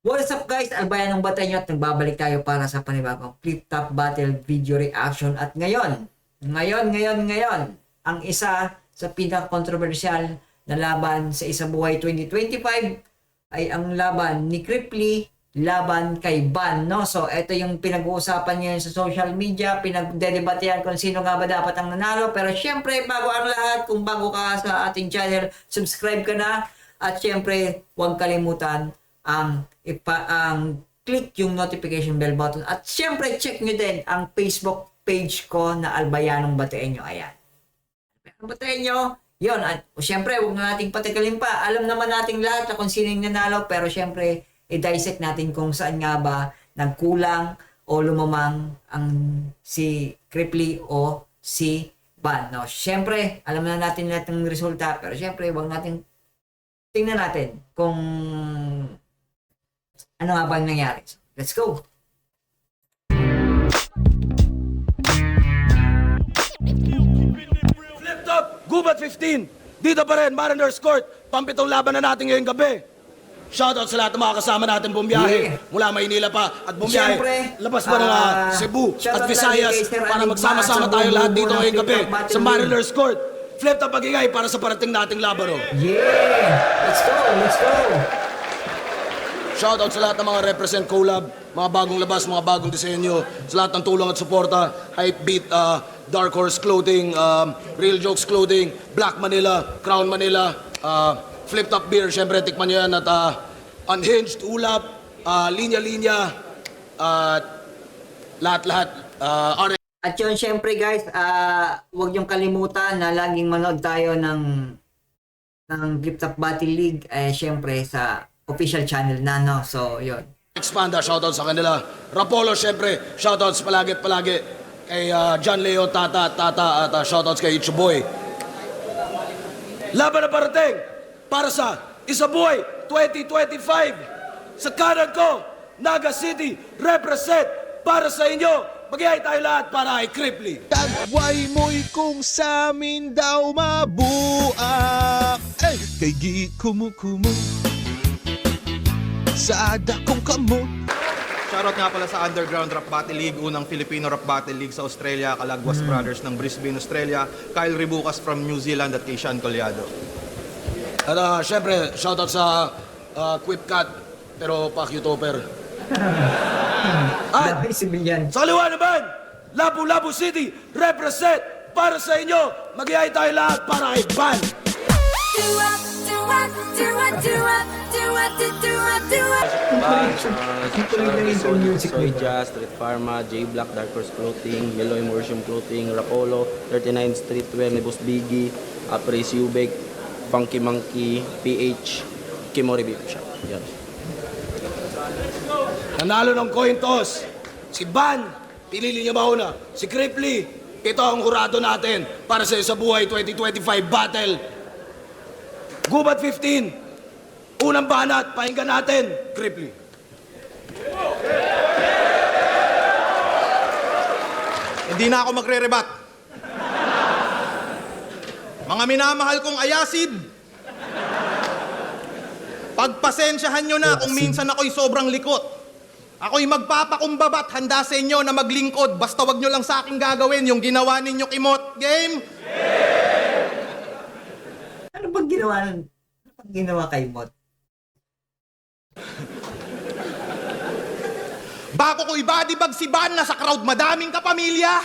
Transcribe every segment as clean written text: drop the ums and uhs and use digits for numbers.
What's up guys? Albayan ng batay nyo at nagbabalik tayo para sa panibagong Flip Top Battle video reaction. At ngayon, ang isa sa pinaka-controversial na laban sa Isa Buhay 2025 ay ang laban ni Cripply laban kay Ban, no? So, ito yung pinag-uusapan ngayon sa social media, pinagdedebatehan kung sino nga ba dapat ang nanalo. Pero syempre, bago ang lahat, kung bago ka sa ating channel, subscribe ka na. At syempre, huwag kalimutan ang click yung notification bell button. At syempre, check nyo din ang Facebook page ko na Albayanong Bateño. Ayan. Albayanong Bateño. Yun. At syempre, huwag na nating patikalin pa. Alam naman nating lahat na kung sino yung nanalo. Pero syempre, i-dissect natin kung saan nga ba nagkulang o lumamang ang si Cripply o si Ban. No? Syempre, alam na natin lahat ng resulta. Pero syempre, huwag natin tingnan natin kung ano nga ba nangyari. So, let's go! Flip top, Gubat 15. Dito pa rin, Mariners Court. Pampitong laban na natin ngayong gabi. Shoutout sa lahat ng mga kasama natin bumiyahe. Yeah. Mula Maynila pa at bumiyahe. Siyempre, labas pa ng Cebu at Visayas para Aling magsama-sama Maan, tayo sa lahat dito buong ngayong gabi Flip Top Battle sa League. Mariners Court. Flip top pagingay para sa parating nating laban. Oh. Yeah! Let's go! Let's go! Shoutout sa lahat ng mga represent collab, mga bagong labas, mga bagong disenyo, sa lahat ng tulong at suporta, Hype Beat, Dark Horse Clothing, Real Jokes Clothing, Black Manila, Crown Manila, Flip Top Beer, syempre tikman nyo yan at Unhinged, Ulap, Linya Linya, lahat-lahat. At yun, syempre guys, huwag yung kalimutan na laging manood tayo ng Flip Top Battle League, syempre sa official channel na, no? So, yun. Expanda, shoutout sa kanila. Rapolo, syempre, shoutouts palagi at palagi. Kay John Leo, Tata, at shoutouts kay Ichiboy. Laban na parating para sa Isa Buhay 2025. Sa kanan ko, Naga City, represent para sa inyo. Mag-ihay tayo lahat para kay Cripply. Tagway mo'y kung sa amin daw mabuak. Ay, kay gi kumukumo sa dakong kamo. Shoutout nga pala sa Underground Rap Battle League, unang Filipino Rap Battle League sa Australia, Calagwas Brothers ng Brisbane, Australia, Kyle Ribucas from New Zealand at kay Sean Collado. At syempre, shoutout sa Quipcat, pero Pakyutoper. At Grabe, civilian. sa kaliwa naman, Lapu-Lapu City, represent para sa inyo. Mag-ihay tayo lahat para kay Ban. Soy Jazz, Street Pharma, J Black, Dark Horse Clothing, Yellow Immersion Clothing, Rapolo, 39 Streetwear ni Boss Biggie, Apres Ubek, Funky Monkey, PH, Kimori Beef Shop. Yan. Nanalo ng coin toss. Si Ban, pinili niya mauna. Si Cripply, ito ang hurado natin para sa Isa Buhay 2025 battle. Gubat 15, unang banat, pakinggan natin, Cripply. Hindi na ako magre-rebat. Mga minamahal kong ayasid, pagpasensyahan nyo na kung minsan ako'y sobrang likot. Ako'y magpapakumbaba at handa sa inyo na maglingkod. Basta wag nyo lang sa akin gagawin yung ginawa ninyo kimot. Game? Ano bang ginawa nun? Ano bang ginawa kay Mot? Bako ko ibadibag si Ban na sa crowd madaming kapamilya.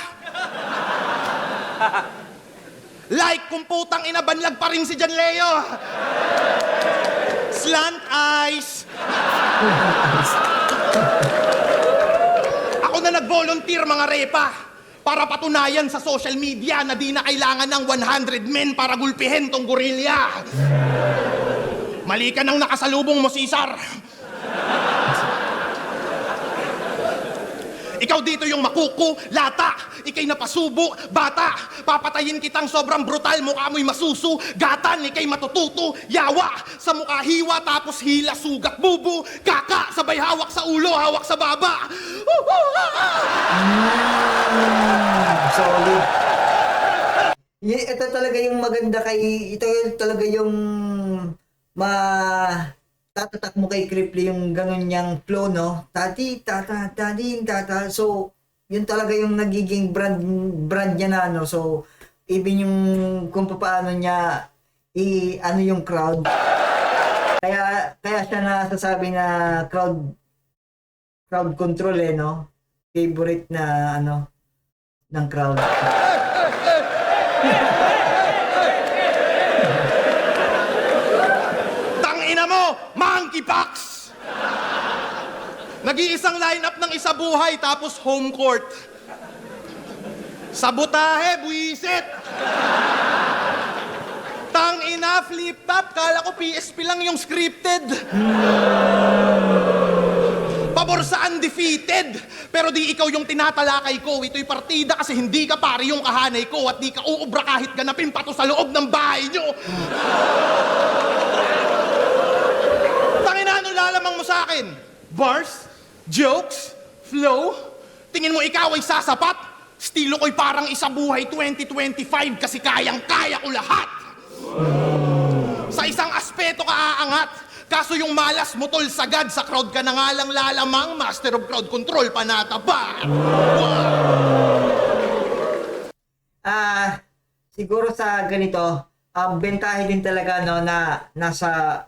Like kung putang inabanlag pa rin si John Leo. Slant eyes. Ako na nag-volunteer mga repa para patunayan sa social media na di na kailangan ng 100 men para gulpihin tong gorilya. Mali ka nang nakasalubong mo, Cesar. Ikaw dito yung makuku, lata, ikay napasubo, bata, papatayin kitang sobrang brutal, mukha mo'y masusu, gatan, ikay matututo, yawa, sa mukha hiwa, tapos hila, sugat, bubu, kaka, sabay hawak sa ulo, hawak sa baba. Solid. Ito talaga yung maganda kay... Ito talaga yung tatatak mo kay Cripply yung ganun niyang flow, no? Tati, tata, tadin, tata. So, yun talaga yung nagiging brand niya na, no? So, even yung kung paano niya ano yung crowd. Kaya siya nasasabi na crowd control no? Favorite na ng crowd. Tangina mo, monkeypox! Nag-iisang lineup ng isa buhay tapos home court. Sabotahe, buwisit! Tangina, flip top. Kala ko PSP lang yung scripted. Pabor sa undefeated. Pero di ikaw yung tinatalakay ko. Ito'y partida kasi hindi ka pari yung kahanay ko at di ka uubra kahit ganapin pa to sa loob ng bahay nyo. Tangina, ano lalamang mo sa akin? Bars? Jokes? Flow? Tingin mo ikaw ay sasapat? Estilo ko'y parang isa buhay 2025 kasi kayang-kaya ko lahat. Sa isang aspeto ka aangat. Kaso yung malas mo tol sagad sa crowd ka na nga lang lalamang master of crowd control panata ba? Siguro sa ganito, bentahe din talaga na nasa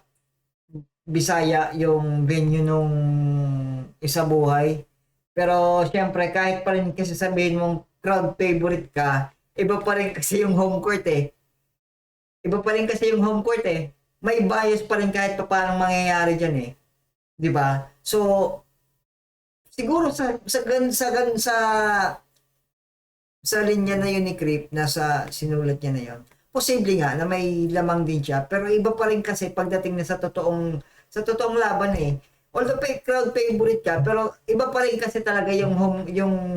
Bisaya yung venue nung isa buhay. Pero syempre kahit pa rin kasi sabihin mong crowd favorite ka, iba pa rin kasi yung home court Iba pa rin kasi yung home court May bias pa rin kahit pa paano mangyayari dyan 'Di ba? So siguro sa linya na yun ni Crip, nasa sinulat niya na yun. Posible nga na may lamang din siya, pero iba pa rin kasi pagdating na sa totoong laban Although crowd favorite ka, pero iba pa rin kasi talaga yung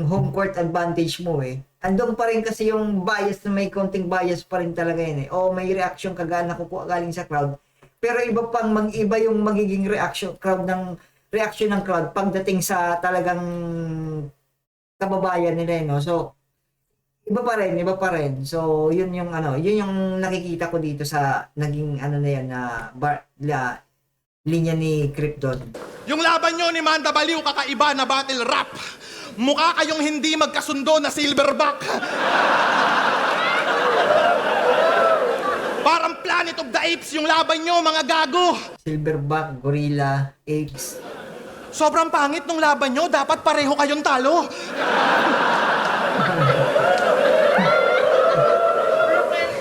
home court advantage mo Andun pa rin kasi yung bias na may konting bias pa rin talaga yun O may reaction ka nakukuha galing sa crowd. Pero iba yung magiging reaction ng crowd pagdating sa talagang kababayan nila no. So iba pa rin. So yun yung nakikita ko dito sa naging na yan na linya ni Krypton. Yung laban nyo ni Manda Baliw kakaiba na battle rap. Mukha kayong hindi magkasundo na silverback. Parang Planet of the Apes yung laban nyo, mga gago. Silverback, Gorilla, Apes. Sobrang pangit nung laban nyo, dapat pareho kayong talo.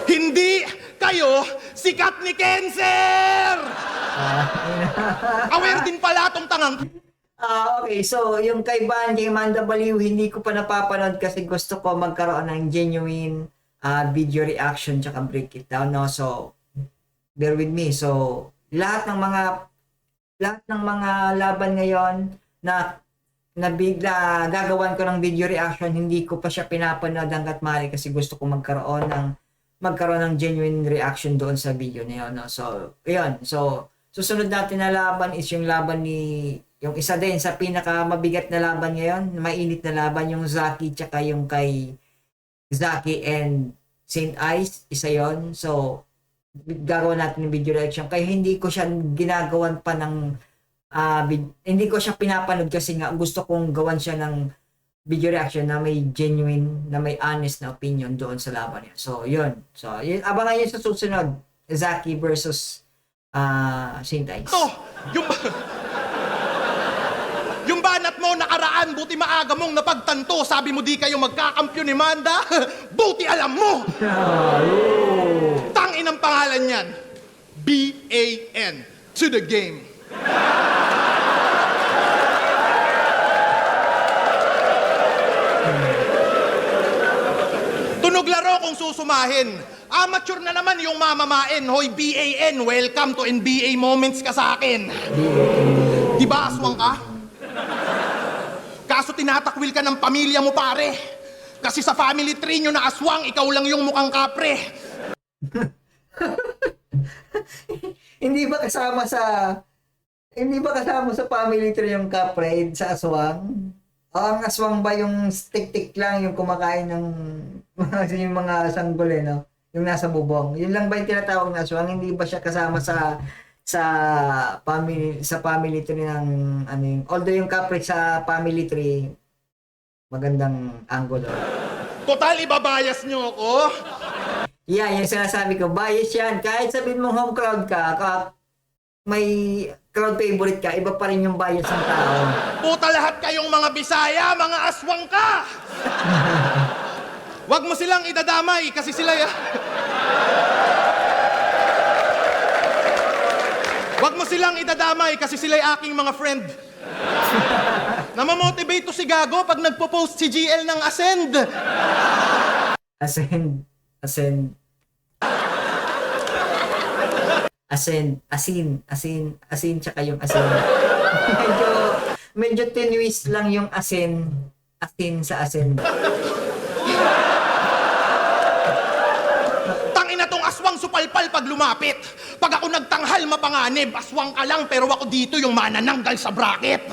Hindi kayo sikat ni Cancer! Aware din pala tong tangang. Okay. So, yung kay Manda Baliw, hindi ko pa napapanood kasi gusto ko magkaroon ng genuine video reaction tsaka break it down, no? So, bear with me. So, lahat ng mga laban ngayon na bigla gagawan ko ng video reaction, hindi ko pa siya pinapanood hanggat maaari kasi gusto ko magkaroon ng genuine reaction doon sa video na yun, no? So, ayun. So, susunod natin na laban is yung laban yung isa din sa pinaka mabigat na laban ngayon, mainit na laban, yung Zaki tsaka yung kay Zaki and Saint Ice, isa yon. So, gagawa natin ng video reaction. Kaya hindi ko siya ginagawan pa ng, hindi ko siya pinapanood kasi nga gusto kong gawan siya ng video reaction na may genuine, na may honest na opinion doon sa laban niya. So, yun. So, abangan nyo sa susunod. Zaki versus Saint Ice. Yung banat mo nakaraan, buti maaga mong napagtanto. Sabi mo di kayo magkakampyon ni Manda. Buti alam mo! Tangin ang pangalan niyan. BAN. To the game. Tunog laro kung susumahin. Amateur na naman yung mamamain. Hoy, BAN, welcome to NBA Moments ka sa akin. Di ba aswang ka? Kaso tinatakwil ka ng pamilya mo, pare. Kasi sa family tree nyo na aswang, ikaw lang yung mukhang kapre. Hindi ba kasama sa family tree yung kapre sa aswang? O ang aswang ba yung stick-tick lang yung kumakain ng yung mga sanggol no? Yung nasa bubong. Yun lang ba yung tinatawag na aswang? Hindi ba siya kasama sa family tree ng ano yung, although yung Capri sa family tree magandang angulo. Total, ibabayas nyo ako. Yeah, yung sinasabi ko, bias yan. Kahit sabihin mong home crowd ka, may crowd favorite ka, iba pa rin yung bias ng tao. Puta lahat kayong mga Bisaya, mga aswang ka! Wag mo silang idadamay kasi sila... Wag mo silang idadamay kasi sila'y aking mga friend. Namamotivate to si Gago pag nagpo-post si GL ng Ascend. Ascend. Asin, tsaka yung asin. medyo tinwist lang yung asin sa asin. Tangina tong aswang supalpal pag lumapit. Pag ako nagtanghal mapanganib, aswang ka lang pero ako dito yung manananggal sa bracket.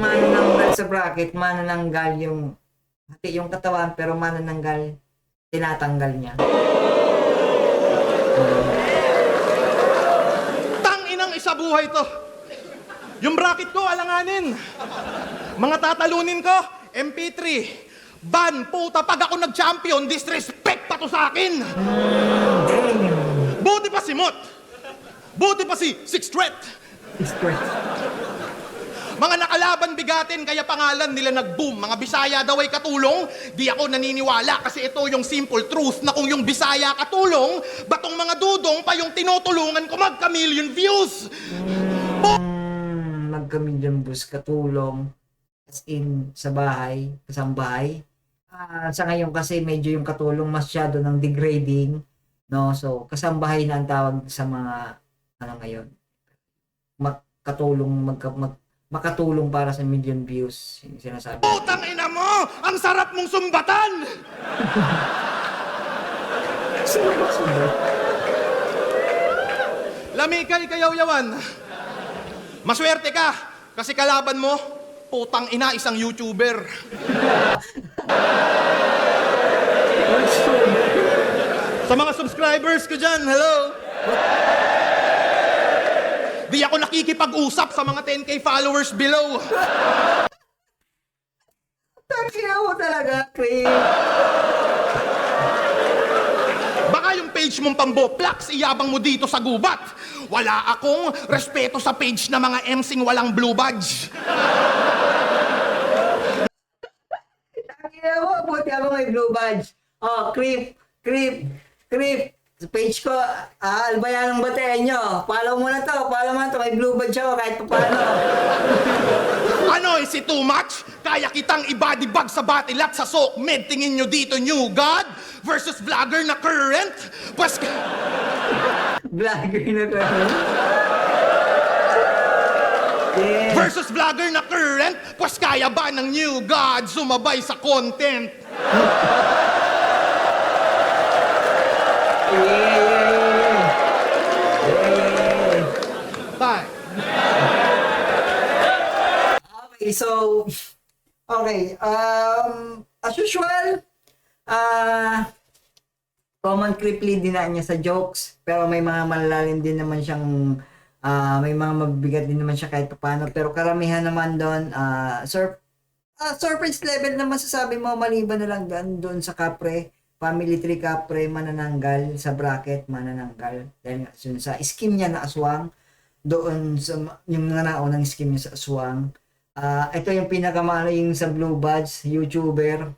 Manananggal sa bracket, manananggal yung hati yung katawan pero manananggal tinatanggal niya. Tanginang isa buhay to. Yung bracket ko, alanganin. Mga tatalunin ko, MP3. Ban, puta, pag ako nag-champion, disrespect pa to sa akin. Buti pa si Mot. Buti pa si Six Threat. Mga nakalaban bigatin, kaya pangalan nila nag-boom. Mga Bisaya daw ay katulong, di ako naniniwala kasi ito yung simple truth na kung yung Bisaya katulong, batong mga dudong pa yung tinutulungan ko magka-million views. Magka-million views katulong as in sa bahay, kasambahay. Sa ngayon kasi medyo yung katulong masyado ng degrading, no? So kasambahay na ang tawag sa mga ano ngayon. Makatulong para sa million views, yung sinasabi. Putang ina mo! Ang sarap mong sumbatan! Lami kay kayaw-yawan. Maswerte ka kasi kalaban mo, putang ina, isang YouTuber. Sa mga subscribers ko dyan, hello! Di ako nakikipag-usap sa mga 10K followers below. Tangina mo talaga, Chris. Baka yung page mong pamboplax, iyabang mo dito sa gubat. Wala akong respeto sa page na mga MCing walang blue badge. Tangina mo, buti ako may blue badge. Oh, creep. Sa page ko, Albayan ng Bateño. Follow mo na to, may blue badge ako kahit pa paano. Ano, is it too much? Kaya kitang i-bodybag sa batilat sa SOCMED. Tingin nyo dito, new God versus vlogger na current? Pues... Vlogger na ko. Yeah. Versus vlogger na current? Pues kaya ba ng new God sumabay sa content? Yeah. Bye. Okay, so, as usual, common creeply din na niya sa jokes, pero may mga malalalim din naman siyang, may mga mabibigat din naman siya kahit paano, pero karamihan naman doon, surface level naman sasabi mo, maliban na lang doon sa Capre, family tree Capre, manananggal, sa bracket, manananggal, dahil sa scheme niya na aswang, doon sa, yung nanao ng scheme niya sa aswang, ito yung pinakamaling sa Blue Badge, YouTuber,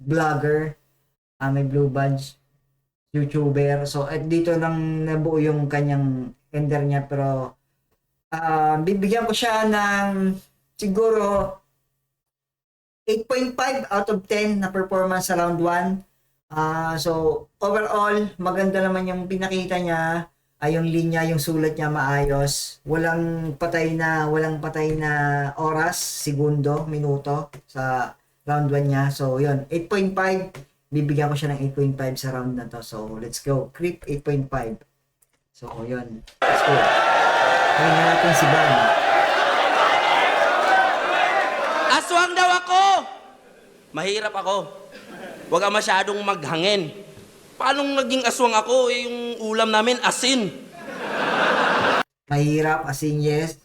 vlogger, may Blue Badge, YouTuber. So, at dito lang nabuo yung kanyang ender niya. Pero, bibigyan ko siya ng siguro 8.5 out of 10 na performance sa round 1. So, overall, maganda naman yung pinakita niya. Yung linya, yung sulat niya maayos. Walang patay na oras, segundo, minuto sa round 1 niya. So, yun, 8.5. Bibigyan ko siya ng 8.5 sa round na to. So, let's go. Creep 8.5. So, yun. Let's go. Ayun na natin si Ban. Aswang daw ako! Mahirap ako. Huwag ka masyadong maghangin. paano naging aswang ako? Eh, yung ulam namin, asin. Mahirap, asin yes.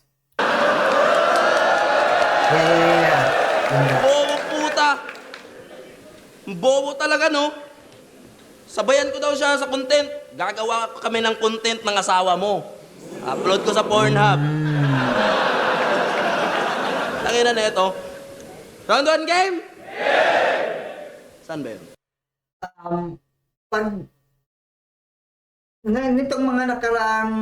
Yeah. Ganda. Bobo puta. Bobo talaga, no? Sabayan ko daw siya sa content. Gagawa kami ng content ng asawa mo. Upload ko sa Pornhub. Tangina na ito. Round 1 game? Saan ba yun? Pag nitong mga nakaraang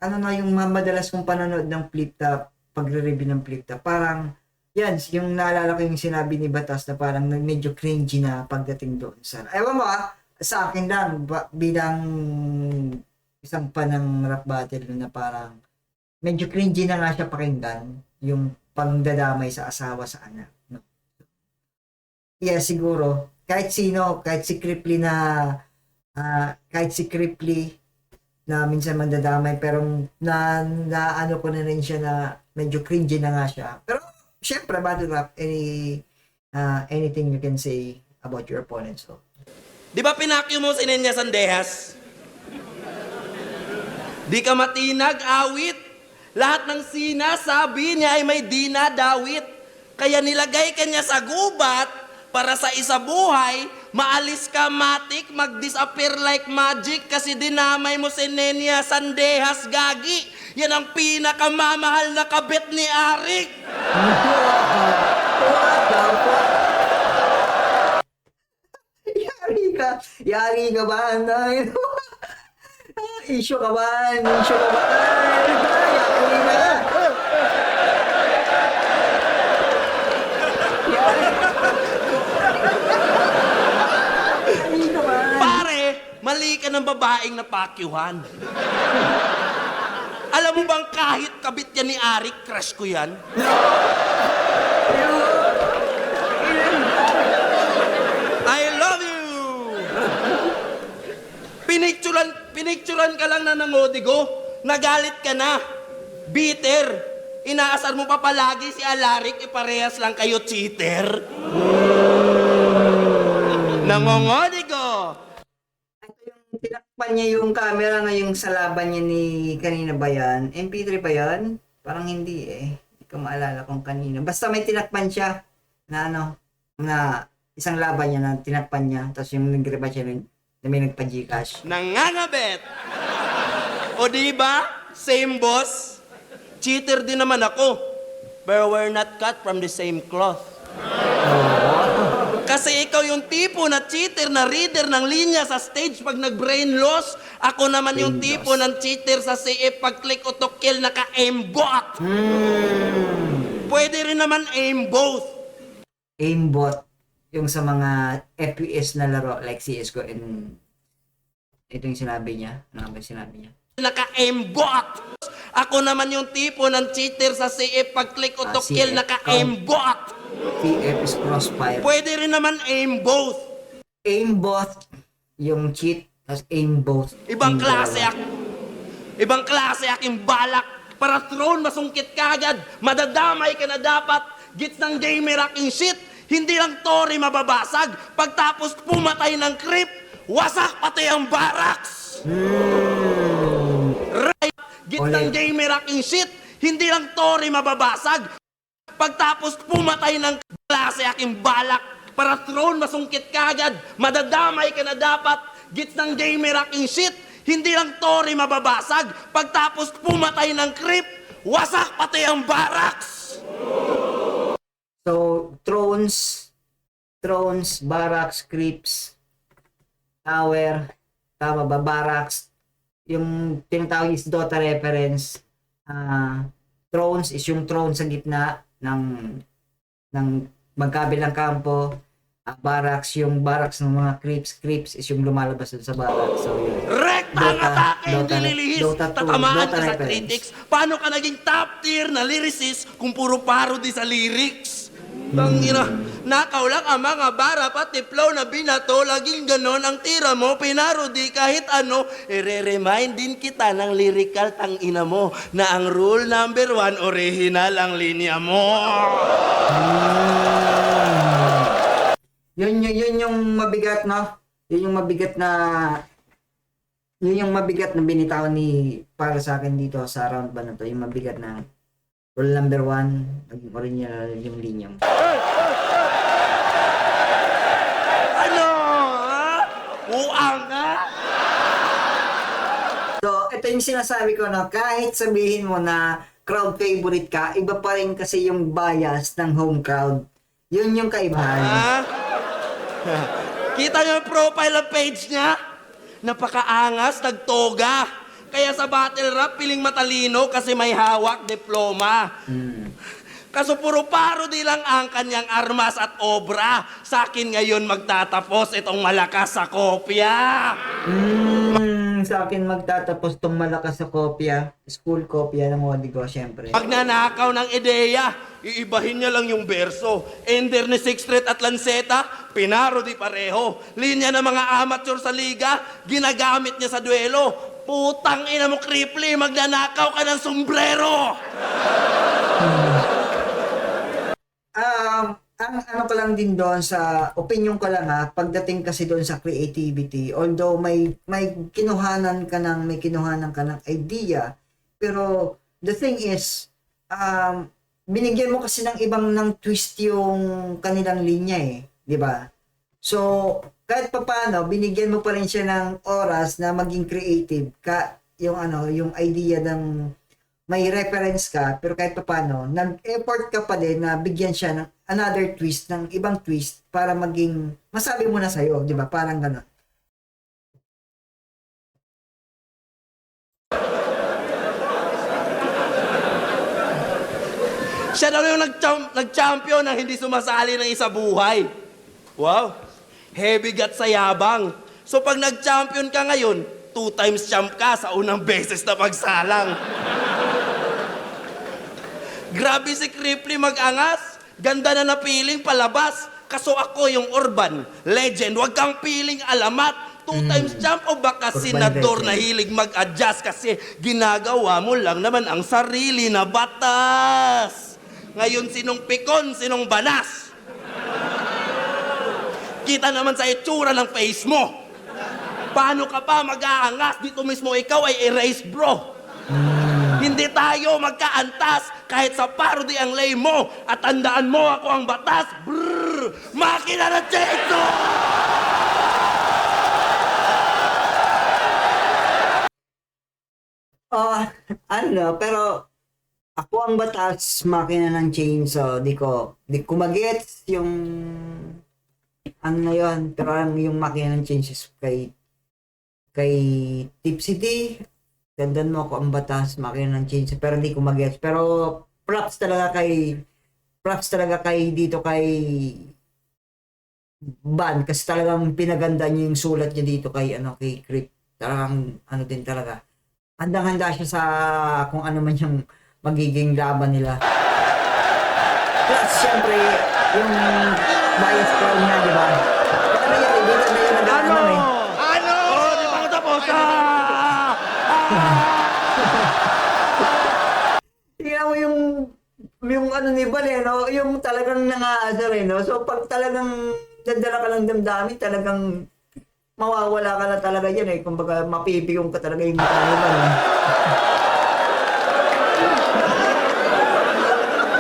ano na yung madalas kong panonood ng flip top, pagre-review ng flip top, parang yan, yung naalala ko yung sinabi ni Batas na parang medyo cringy na pagdating doon sa ewan mo sa akin lang bilang isang fan ng rap battle na parang medyo cringy na nga siya pakinggan yung pagdadamay sa asawa sa anak, no? Yeah, siguro kahit sino, kahit si Cripply na minsan mandadamay, pero na ano ko na rin siya na medyo cringy na nga siya. Pero syempre, battle rap, anything you can say about your opponent. So Di ba pinakyo mo si Nenya Sandehas? Di ka matinag, awit. Lahat ng sinasabi niya ay may dinadawit. Kaya nilagay ka niya sa gubat para sa isa buhay, maalis ka matik, mag-disappear like magic kasi dinamay mo si Nenya Sandehas, gagi. Yan ang pinakamamahal na kabit ni Arik. Yari ka ba? Issue ka ba? Yari ka ba? Pare, mali ka ng babaeng napakyuhan. Alam mo bang kahit kabit yan ni Arik, crush ko yan? I love you! Pinicturan ka lang na nangodigo. Nagalit ka na. Bitter. Inaasar mo pa palagi si Alarik, parehas lang kayo cheater. Nangongodigo. Tinakpan niya yung camera na yung sa laban niya ni kanina ba yan? MP3 ba yan? Parang hindi eh. Hindi ko maalala kung kanina. Basta may tinakpan siya na na isang laban niya na tinakpan niya. Tapos yung nag-rebat siya na may nagpa-Gcash. Nangangabet. O diba? Same boss. Cheater din naman ako. But we're not cut from the same cloth. Kasi ikaw yung tipo na cheater na reader ng linya sa stage pag nag-brain loss. Ako naman yung tipo ng cheater sa CF pag click o to kill naka-aimbot. Pwede rin naman aim both. Aimbot. Yung sa mga FPS na laro like CSGO and ito yung sinabi niya. Ano ba yung sinabi niya? Naka-aimbot. Ako naman yung tipo ng cheater sa CF pag click o to kill CF. naka-aimbot. CF is crossfire. Pwede rin naman aim both. Aimbot yung cheat, tapos aim both. Ibang Aim klase dalawa. Ibang klase aking balak. Para throne masungkit ka agad. Madadamay ka na dapat. Gits ng gamer aking shit. Hindi lang tori mababasag. Pagtapos pumatay ng creep, wasak pati ang barracks. Right. Gits ng gamer aking shit. Hindi lang tori mababasag. Pagtapos pumatay ng klase aking balak. Para throne masungkit ka agad. Madadamay ka na dapat. Gits ng gamer aking shit. Hindi lang tori mababasag. Pagtapos pumatay ng creep, wasak pati ang barracks. So, thrones, barracks, creeps, tower, tama ba, barracks, yung tinatawag is Dota reference. Thrones is yung throne sa gitna ng magkabilang kampo. Barracks, yung barracks ng mga creeps is yung lumalabas dun sa barracks. So, yun. Rekta ang atake, hindi lilihis. Dota 2, Tatamaan Dota ka sa reference. critics. Paano ka naging top tier na lyricist kung puro parody sa lyrics? Tangina, nakaw lang ang mga bara pati flow na binato. Laging ganon ang tira mo, pinarody kahit ano. I-remind din kita ng lyrical tangina mo na ang rule number 1, original ang linya mo. Yun yung mabigat, no? Yun yung mabigat na binitawan ni para sa akin dito sa round ba na to, yung mabigat na rule number 1, naging original yung linyam. Ano? Ha? Uang ka? So, ito yung sinasabi ko na kahit sabihin mo na crowd favorite ka, iba pa rin kasi yung bias ng home crowd. Yun yung kaibahan. Ha? Kita niyo yung profile ng page niya? Napakaangas, nagtoga. Kaya sa battle rap, piling matalino kasi may hawak diploma. Kaso puro parody lang ang kanyang armas at obra. Sa akin ngayon magtatapos itong malakas sa kopya. Sa akin magtatapos tong malakas sa kopya, school kopya ng Modigo, syempre. Pag nanakaw ng ideya, iibahin niya lang yung verso. Ender ni Sixth Street at Lanceta, pinarody pareho. Linya ng mga amateur sa liga, ginagamit niya sa duelo. Putang ina mo, Kripli, magnanakaw ka ng sombrero! Ang ano ko lang din doon sa opinion ko lang pagdating kasi doon sa creativity, although may kinuhanan ka ng idea, pero the thing is, binigyan mo kasi ng twist yung kanilang linya di ba? So, kahit papaano, binigyan mo pa rin siya ng oras na maging creative yung idea ng may reference ka, pero kahit papaano, nag-effort ka pa din na bigyan siya ng another twist, ng ibang twist, para maging, masabi mo na sa'yo, di ba? Parang gano'n. Siya daw yung nag-champion ng hindi sumasali ng isa buhay. Wow. Heavy gut sa yabang. So pag nag-champion ka ngayon, 2 times champ ka sa unang beses na pagsalang. Grabe si Kripli mag-angas. Ganda na napiling palabas. Kaso ako yung urban legend. Huwag kang piling alamat. 2 times champ o baka Urban senador legend. na hilig mag-adjust kasi ginagawa mo lang naman ang sarili na batas. Ngayon sinong pikon, sinong banas? Kita naman sa itsura ng face mo. Paano ka pa mag-aangas? Dito mismo ikaw ay erase, bro. Hindi tayo magkaantas kahit sa parody ang lay mo. At tandaan mo ako ang batas. Brrr! Makina na Cheto! Pero ako ang batas, makina ng chainsaw, di ko magets yung ano na yun, pero yung makina ng chainsaw kay Tipsy D, gandaan mo ako ang batas, makina ng chainsaw, pero di ko magets. Pero props talaga kay dito kay Ban, kasi talagang pinaganda niya yung sulat niya dito kay Crip. Talagang din talaga. Handang-handa siya sa kung ano man yung magiging laban nila. Plus, syempre, yung bias crowd niya, di ba? Ito na yun, dito na yun nag-ano Ano? Oh, di ba tapos? Tingnan mo yung ano ni Bal, no? Yung talagang nangaasar, no? So, pag talagang dadala ka ng damdamin, talagang mawawala ka na talaga yan, Kumbaga, mapipigong ka talaga yung mukha ni Bal,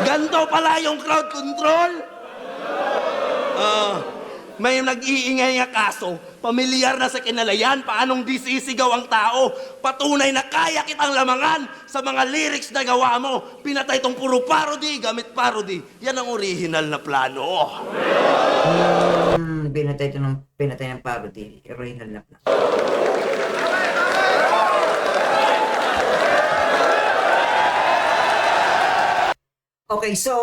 Ganto pala yung crowd control? May nag-iingay nga kaso, pamilyar na sa kinalayan, paanong disisigaw ang tao. Patunay na kaya kitang lamangan sa mga lyrics na gawa mo. Pinatay tong puro parody, gamit parody. Yan ang original na plano. Pinatay ng parody, original na plan. Okay, so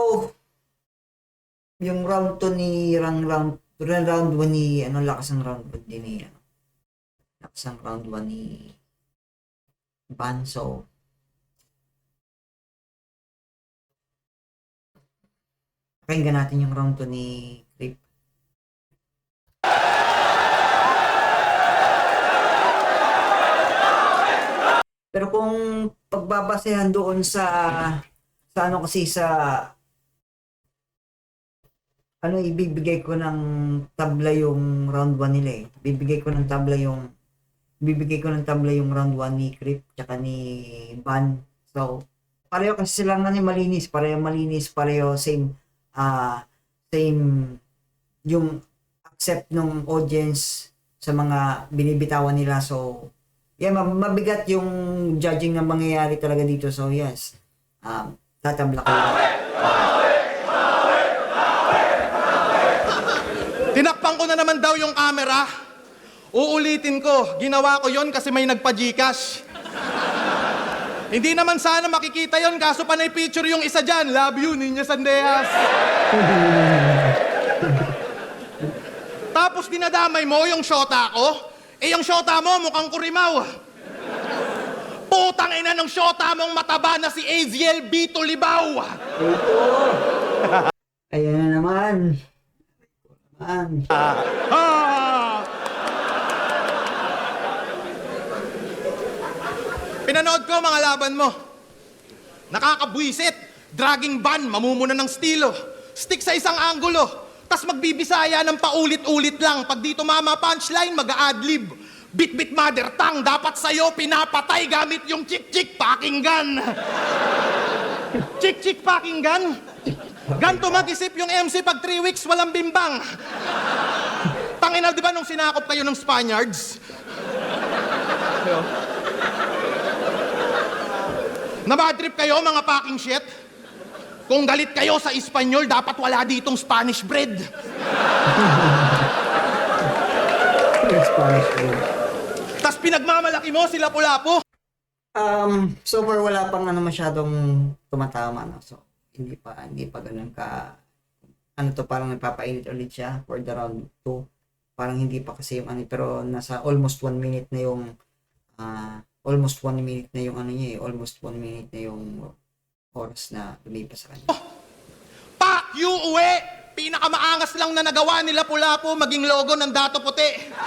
yung round 2 ni round 1 ni lakas ng round 1 din ni lakas ng round 1 ni Banso. Pakinggan natin yung round 2 ni Crip. Pero kung pagbabasehan doon sa ibibigay ko ng tabla yung round 1 nila eh. Bibigay ko ng tabla yung round 1 ni Crip tsaka ni Van. So, pareho kasi silang malinis, pareho same yung accept ng audience sa mga binibitawan nila. So, yeah, mabigat yung judging na mangyayari talaga dito. So, yes, tatabla ko lang. Tinakpan ko na naman daw yung camera. Uulitin ko, ginawa ko yon kasi may nagpa-Gcash. Hindi naman sana makikita yon kaso panay picture yung isa dyan. Love you, Niña Sandeas. Tapos dinadamay mo yung shota ko. Yung shota mo mukhang kurimaw. Putang ina ng shota mong mataba na si Aziel Bito Libaw. Ayan na naman. Pinanood ko mga laban mo. Nakakabwisit. Dragging ban, mamumuna ng stilo. Stick sa isang anggulo. Tas magbibisaya ng paulit-ulit lang. Pag dito mama punchline, mag-a-adlib. Bit-bit mother tongue, dapat sa'yo pinapatay gamit yung chik-chik pakinggan. Chik-chik pakinggan? Ganto mag-isip yung MC pag 3 weeks walang bimbang. Tanginal, di ba nung sinakop kayo ng Spaniards? Nabadtrip kayo mga packing shit? Kung galit kayo sa Espanyol, dapat wala ditong Spanish bread. Tas pinagmamalaki mo sila Lapu-Lapu. So far wala pang masyadong tumatama, no? So hindi pa ganun ka parang nagpapainit ulit siya for the round 2. Parang hindi pa kasi yung pero nasa almost 1 minute na yung almost 1 minute na yung almost 1 minute na yung oras na lumipas sa kanya. Pak you uwi! Pinakamaangas lang na nagawa nila Lapu-Lapu maging logo ng Dato Puti.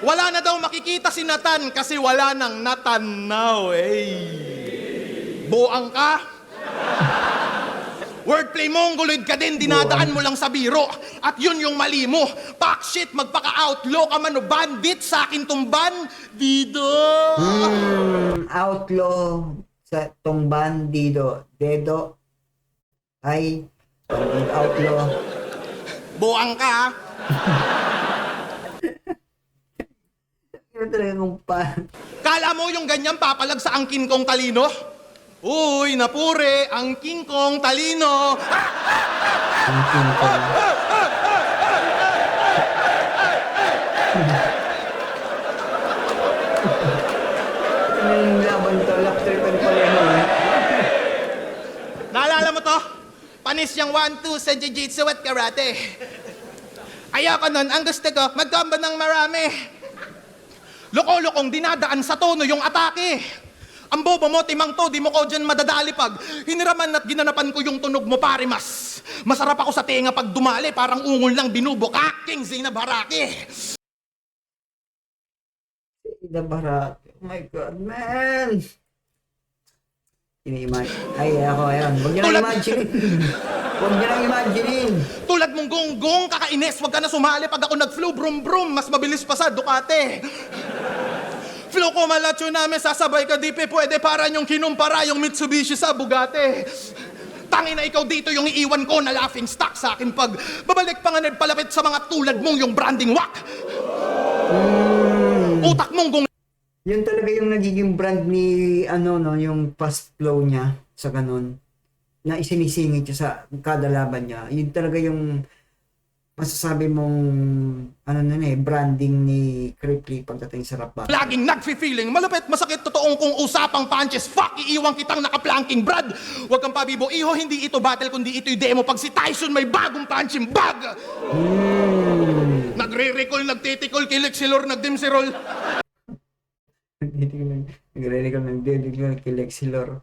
Wala na daw makikita si Nathan kasi wala nang natanaw. Buang ka. Wordplay mo, gulid ka din, dinadaan mo lang sa biro. At yun yung mali mo. Pak shit, magpaka-outlaw ka man o bandit sa akin tong bandido. Outlaw sa tong bandido. Dedo ay outlaw. Buang ka. Ano talaga kung Kala mo yung ganyan papalag sa angkin kong talino? Uy, napure, angkin kong talino. Yung laban to, laughter pa rin. Naalala mo to? Panis yung 1-2 sa jiu-jitsu at karate. Ayoko nun, ang gusto ko, mag-combo ng marami. Loko-lokong dinadaan sa tono yung atake. Ang bobo mo, timang to, di mo ko dyan madadali pag hiniraman at ginanapan ko yung tunog mo, pare mas. Masarap ako sa tenga pag dumali, parang ungol ng binubuka, King Zainab Haraki. Zainab Haraki. Oh my God, man! Ay, ako, ayan. Huwag niyo lang imagine. Huwag niyo lang imagine. Tulad mong gonggong, kakainis, wag ka na sumali pag ako nag-flu, brum-brum, mas mabilis pa sa Ducati. Flu ko malatyo namin, sasabay ka di pwede para yung kinumpara yung Mitsubishi sa Bugatti. Tangin na ikaw dito yung iiwan ko na laughing stock sa akin pag babalik pa nga nagpalapit sa mga tulad mong yung branding wak. Utak mong gong... Yun talaga yung nagiging brand ni, yung fast flow niya sa ganun. Na isinisingit siya sa kada laban niya. Yun talaga yung masasabi mong, branding ni Cripply pagdating sa rap battle. Laging nagfi-feeling, malupit, masakit, totoong kung usapang punches. Fuck, iiwang kitang nakaplanking, Brad. Huwag kang pabibo, iho, hindi ito battle, kundi ito'y demo. Pag si Tyson may bagong punching bag. Nagre-recall, nagtitikol, kilexilor, nagdimsirol. Nagre-recall ng kilexilor.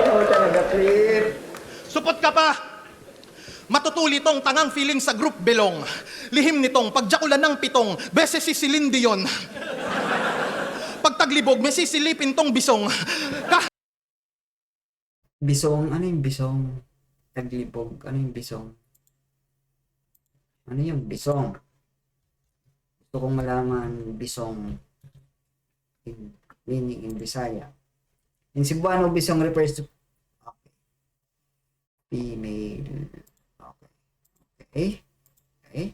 Ano talaga, Crip? Supot ka pa. Matutuli tong tangang feeling sa group belong. Lihim nitong pagjakulan ng pitong beses si Celine Dion. Pag taglibog, may sisilipin tong bisong. Bisong, ano yung bisong? Taglibog, ano yung bisong? Ano yung bisong? Gusto kong malaman bisong in meaning in Bisaya. In Cebuano, bisong refers to okay. Female. Okay. Okay. Okay.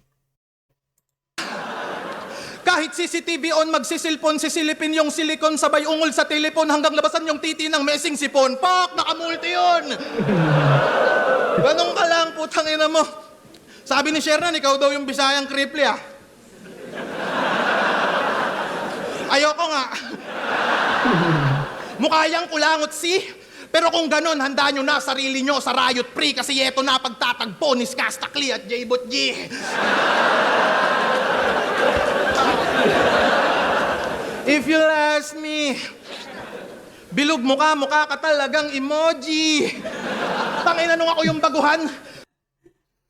Kahit CCTV on, magsisilpon, sisilipin yung silikon, sabay ungol sa telepon hanggang labasan yung titi ng messing sipon. Pak! Nakamulti yun! Ganun ka lang, putang ina mo. Sabi ni Shernan, ikaw daw yung Bisayang Kripli, ah. Ayoko nga. Mukha yang kulangot, si. Pero kung ganon, handa nyo na sarili nyo sa Riot Free kasi eto na pagtatagpo ni Skastakli at J-Bot G. If you'll ask me, bilog mukha ka talagang emoji. Tangina nung ako yung baguhan,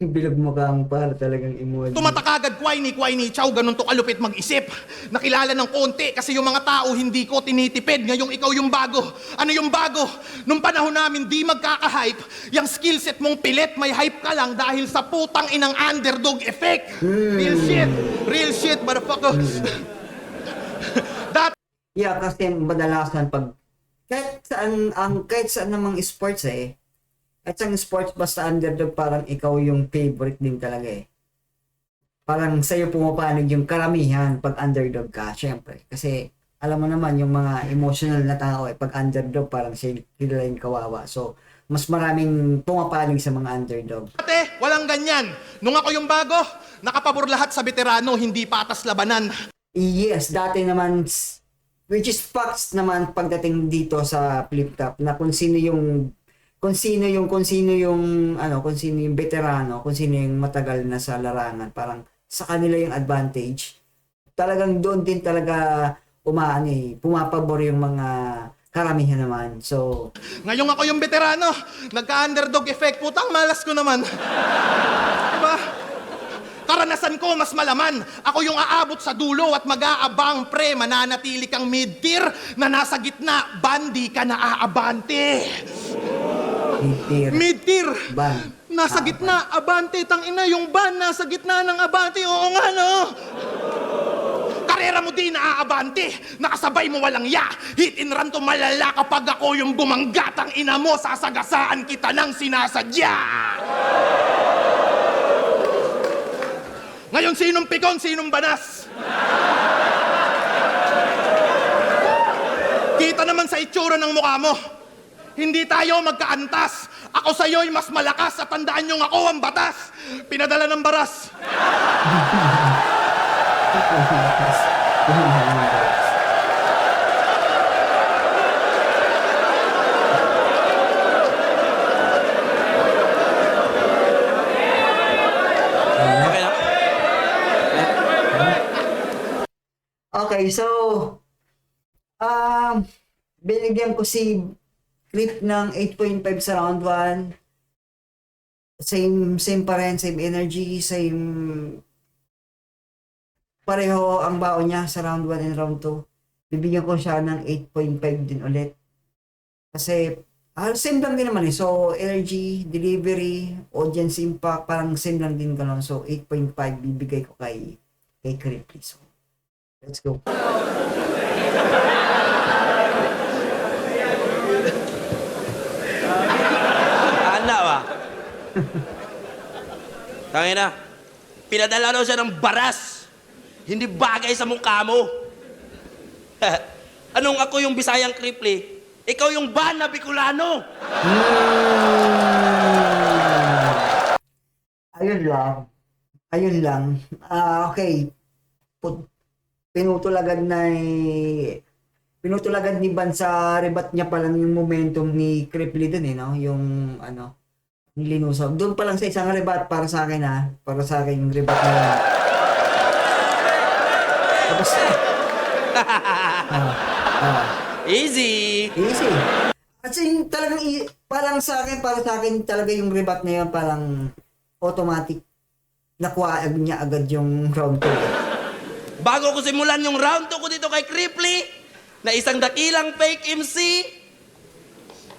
Bilog mo kang para talagang emoji. tumatak agad, kway ni chow, ganun to kalupit mag-isip. Nakilala ng konti kasi yung mga tao hindi ko tinitipid. Ngayong ikaw yung bago. Ano yung bago? Nung panahon namin di magkaka-hype, yung skillset mong pilit, may hype ka lang dahil sa putang inang underdog effect. Real shit, motherfucker. Yeah, kasi madalasan pag kahit saan namang sports at sa sports basta underdog parang ikaw yung favorite din talaga Parang sa'yo pumapanig yung karamihan pag underdog ka, syempre. Kasi alam mo naman yung mga emotional na tao pag underdog parang sila yung kawawa. So, mas maraming pumapanig sa mga underdog. Ate, walang ganyan. Nung ako yung bago, nakapabor lahat sa veterano, hindi patas labanan. Yes, dati naman, which is facts naman pagdating dito sa flip top na kung sino yung veterano, kung sino yung matagal na sa larangan, parang sa kanila yung advantage. Talagang doon din talaga pumapabor yung mga karamihan naman. So, Ngayong ako yung veterano, nagka-underdog effect, putang malas ko naman. Diba? Karanasan ko mas malaman. Ako yung aabot sa dulo at mag-aabang pre, mananatili kang mid-tier na nasa gitna, bandi ka na aabante. Mid-tier. Ban. Nasa gitna, abante, tangina, yung ban nasa gitna ng abante, oo nga no. Karera mo din naaabante, nakasabay mo walang ya. Hit and run to malala kapag ako yung bumangga, ina mo, sasagasaan kita ng sinasadya. Ngayon, sinong pikon, sinong banas? Kita naman sa itsura ng mukha mo. Hindi tayo magkaantas. Ako sa'yo'y mas malakas at tandaan niyong ako ang batas. Pinadala ng baras. Okay na? Okay, so binigyan ko si Clip ng 8.5 sa round 1. Same pa rin, same energy, same pareho ang baon niya sa round 1 and round 2. Bibigyan ko siya ng 8.5 din ulit. Kasi same lang din naman So, energy, delivery, audience impact, parang same lang din ganun. So, 8.5 bibigay ko kay Cripply. So, let's go. Ana ba? Tangina. Pinadala daw siya ng baras. Hindi bagay sa mukha mo. Anong ako yung Bisayang Kripli? Ikaw yung ban na Bicolano. Ayun lang. Okay. Pinutulagad ni Ban sa rebat niya pa lang yung momentum ni Cripply dun no? Yung linusaw. Doon pa lang sa isang rebat para sa akin para sa akin yung rebat na yun. Tapos Easy. Kasi talagang para sa akin talaga yung rebat na yun parang automatic nakuha niya agad yung round 2. Bago ko simulan yung round 2 ko dito kay Kripli, na isang dakilang fake MC.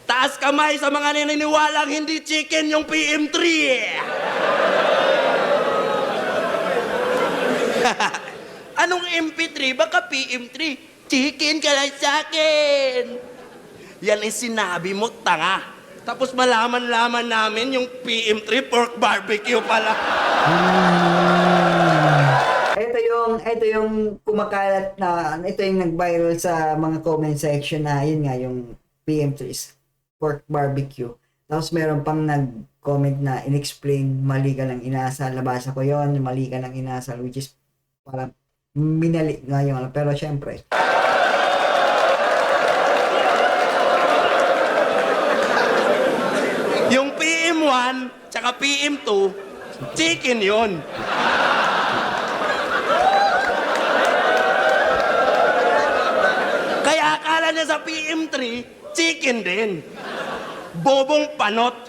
Taas kamay sa mga naniniwalang hindi chicken yung PM3. Anong MP3? Baka PM3. Chicken ka lang sa akin. Yan ay sinabi mo, tanga. Tapos malaman-laman namin yung PM3 pork barbecue pala. Ito yung kumakalat na, ito yung nag-viral sa mga comment section na yun nga, yung PM3's pork barbecue. Tapos meron pang nag-comment na in-explain, mali ka ng inasal. Nabasa ko yon, mali ka ng inasal, which is parang minali nga yung ano. Pero syempre, Yung PM1 tsaka PM2, chicken yon. Kaya akala niya sa PM3, chicken din. Bobong panot.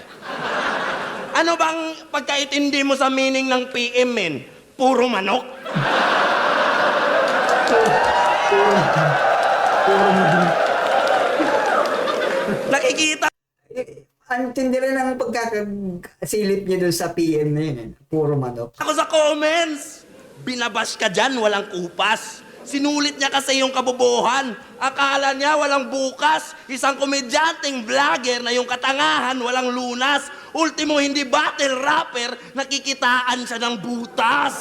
Ano bang pagkaintindi mo sa meaning ng PM, men? Puro manok? Nakikita ang tindi rin ang pagkakasilip niya dun sa PM na yun. Puro manok. ako sa comments. Binabash ka dyan, walang kupas. Sinulit niya kasi yung kabobohan. Akala niya walang bukas. Isang komedyanteng vlogger na yung katangahan walang lunas. Ultimo hindi battle rapper, nakikitaan siya ng butas.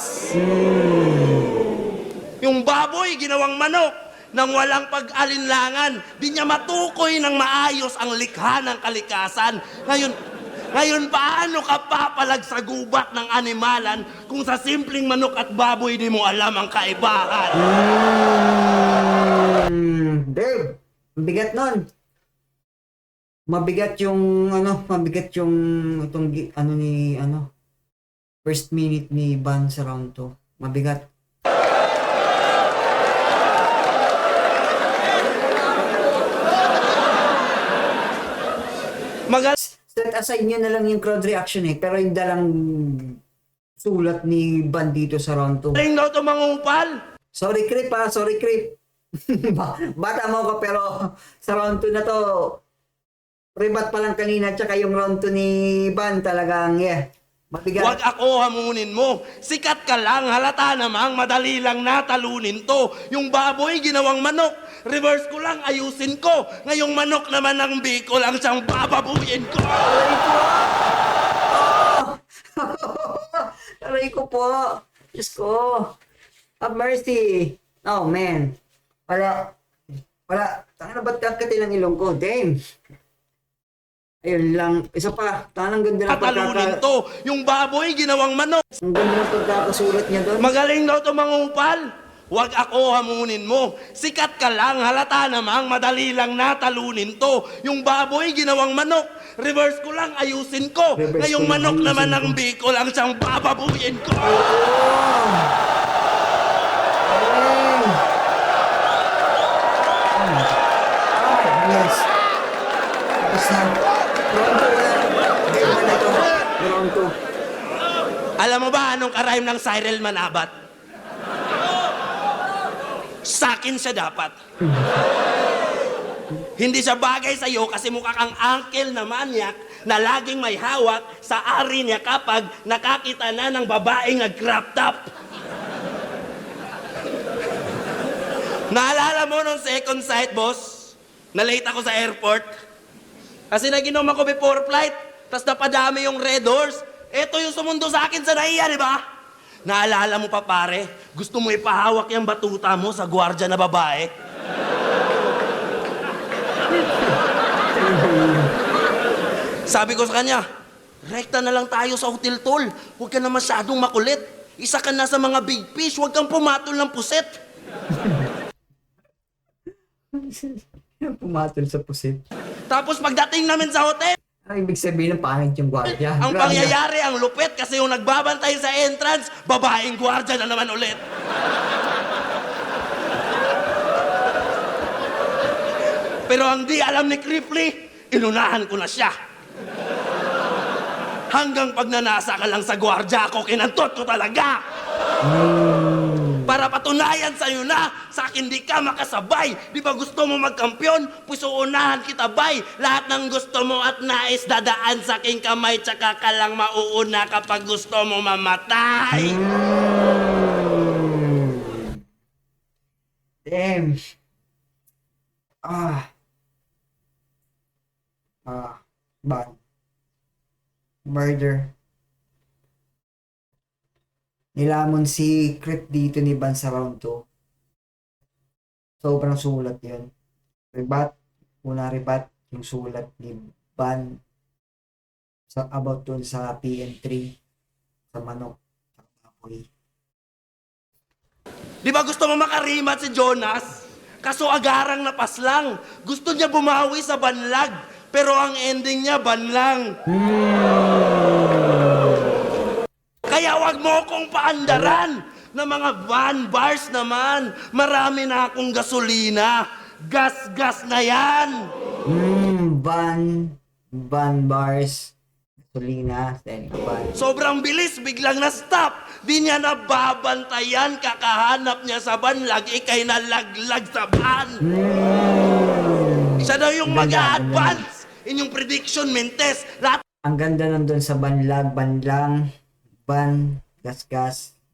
Yung baboy, ginawang manok. Nang walang pag-alinlangan, di niya matukoy ng maayos ang likha ng kalikasan. Ngayon paano ka papalag sa gubat ng animalan kung sa simpleng manok at baboy di mo alam ang kaibahan? Dave, mabigat nun. Mabigat yung itong first minute ni Ban sa round 2. Mabigat. Set aside nyo na lang yung crowd reaction pero yung dalang sulat ni Ban dito sa round 2. Galing daw ito mangupal. Sorry, Creep sorry, Creep. Bata mo ka pero sa round 2 na to, rebat pa lang kanina tsaka yung round 2 ni Ban talagang, mabigat. Huwag ako hamunin mo. Sikat ka lang, halata namang madali lang natalunin to. Yung baboy, ginawang manok. Reverse ko lang, ayusin ko. Ngayong manok naman ang biko lang siyang bababuyin ko. Aray ko po. Diyos ko. Have mercy. Oh, man. Wala. Tanga na ba't kakati ng ilong ko? Damn. Ayun lang. Isa pa. Tanang ganda na Tatalunin to. Yung baboy, ginawang manok. Ang ganda ng pagkakasulat niya doon. Magaling daw ito mangupal. Huwag ako hamunin mo. Sikat ka lang, halata namang madali lang natalunin to. Yung baboy, ginawang manok. Reverse ko lang, ayusin ko. Ngayong manok naman ang biko lang siyang bababuyin ko. Yes. Tapos na. Round 2. Alam mo ba anong karime ng Cyril Manabat? Sakin siya dapat. Hindi siya bagay sa'yo kasi mukha kang uncle na manyak na laging may hawak sa ari niya kapag nakakita na ng babaeng nag-crop top. Naalala mo nung second sight, boss? Na late ako sa airport? Kasi naginom ako before flight, tas napadami yung red horse. Ito yung sumundo sa akin sa naiya, di ba? Naalala mo pa, pare? Gusto mo ipahawak yung batuta mo sa gwardiya na babae? Sabi ko sa kanya, rekta na lang tayo sa hotel, tol. Huwag ka na masyadong makulit. Isa ka na sa mga big fish, huwag kang pumatol ng puset. Pumatol sa pusit. Tapos pagdating namin sa hotel, Ang ibig sabihin ng pangit yung gwardiya. ang Grabe. pangyayari, ang lupit kasi yung nagbabantay sa entrance, babaeng gwardiya na naman ulit. Pero ang di alam ni Cripley, inunahan ko na siya. Hanggang pag nanasa ka lang sa gwardiya ako, kinantot ko talaga. Para patunayan sa'yo na, sa akin di ka makasabay. Di ba gusto mo magkampiyon? Puso unahan kita, bay. Lahat ng gusto mo at nais dadaan sa aking kamay, tsaka ka lang mauuna kapag gusto mo mamatay. Damn. Ban. Murder. Nilamon si Crip dito ni Ban sa round 2. Sobrang sulat yun. Rebat. Una rebat yung sulat ni Ban sa about dun sa PN3 sa manok sa kapoy. Di ba gusto mo makarimat si Jonas? Kaso agarang napaslang. Gusto niya bumawi sa banlag. Pero ang ending niya banlang. Kaya wag mo akong paandaran na mga van bars naman. Marami na akong gasolina. Gas-gas na yan. Ban bars, gasolina, then ban. Sobrang bilis, biglang na-stop. Di niya nababantayan, kakahanap niya sa banlag, ikay nalaglag sa van. Siya daw yung mag-a-advance. Inyong prediction, Mentes. Lahat Ang ganda nandun sa banlag, banlang, ban, gas,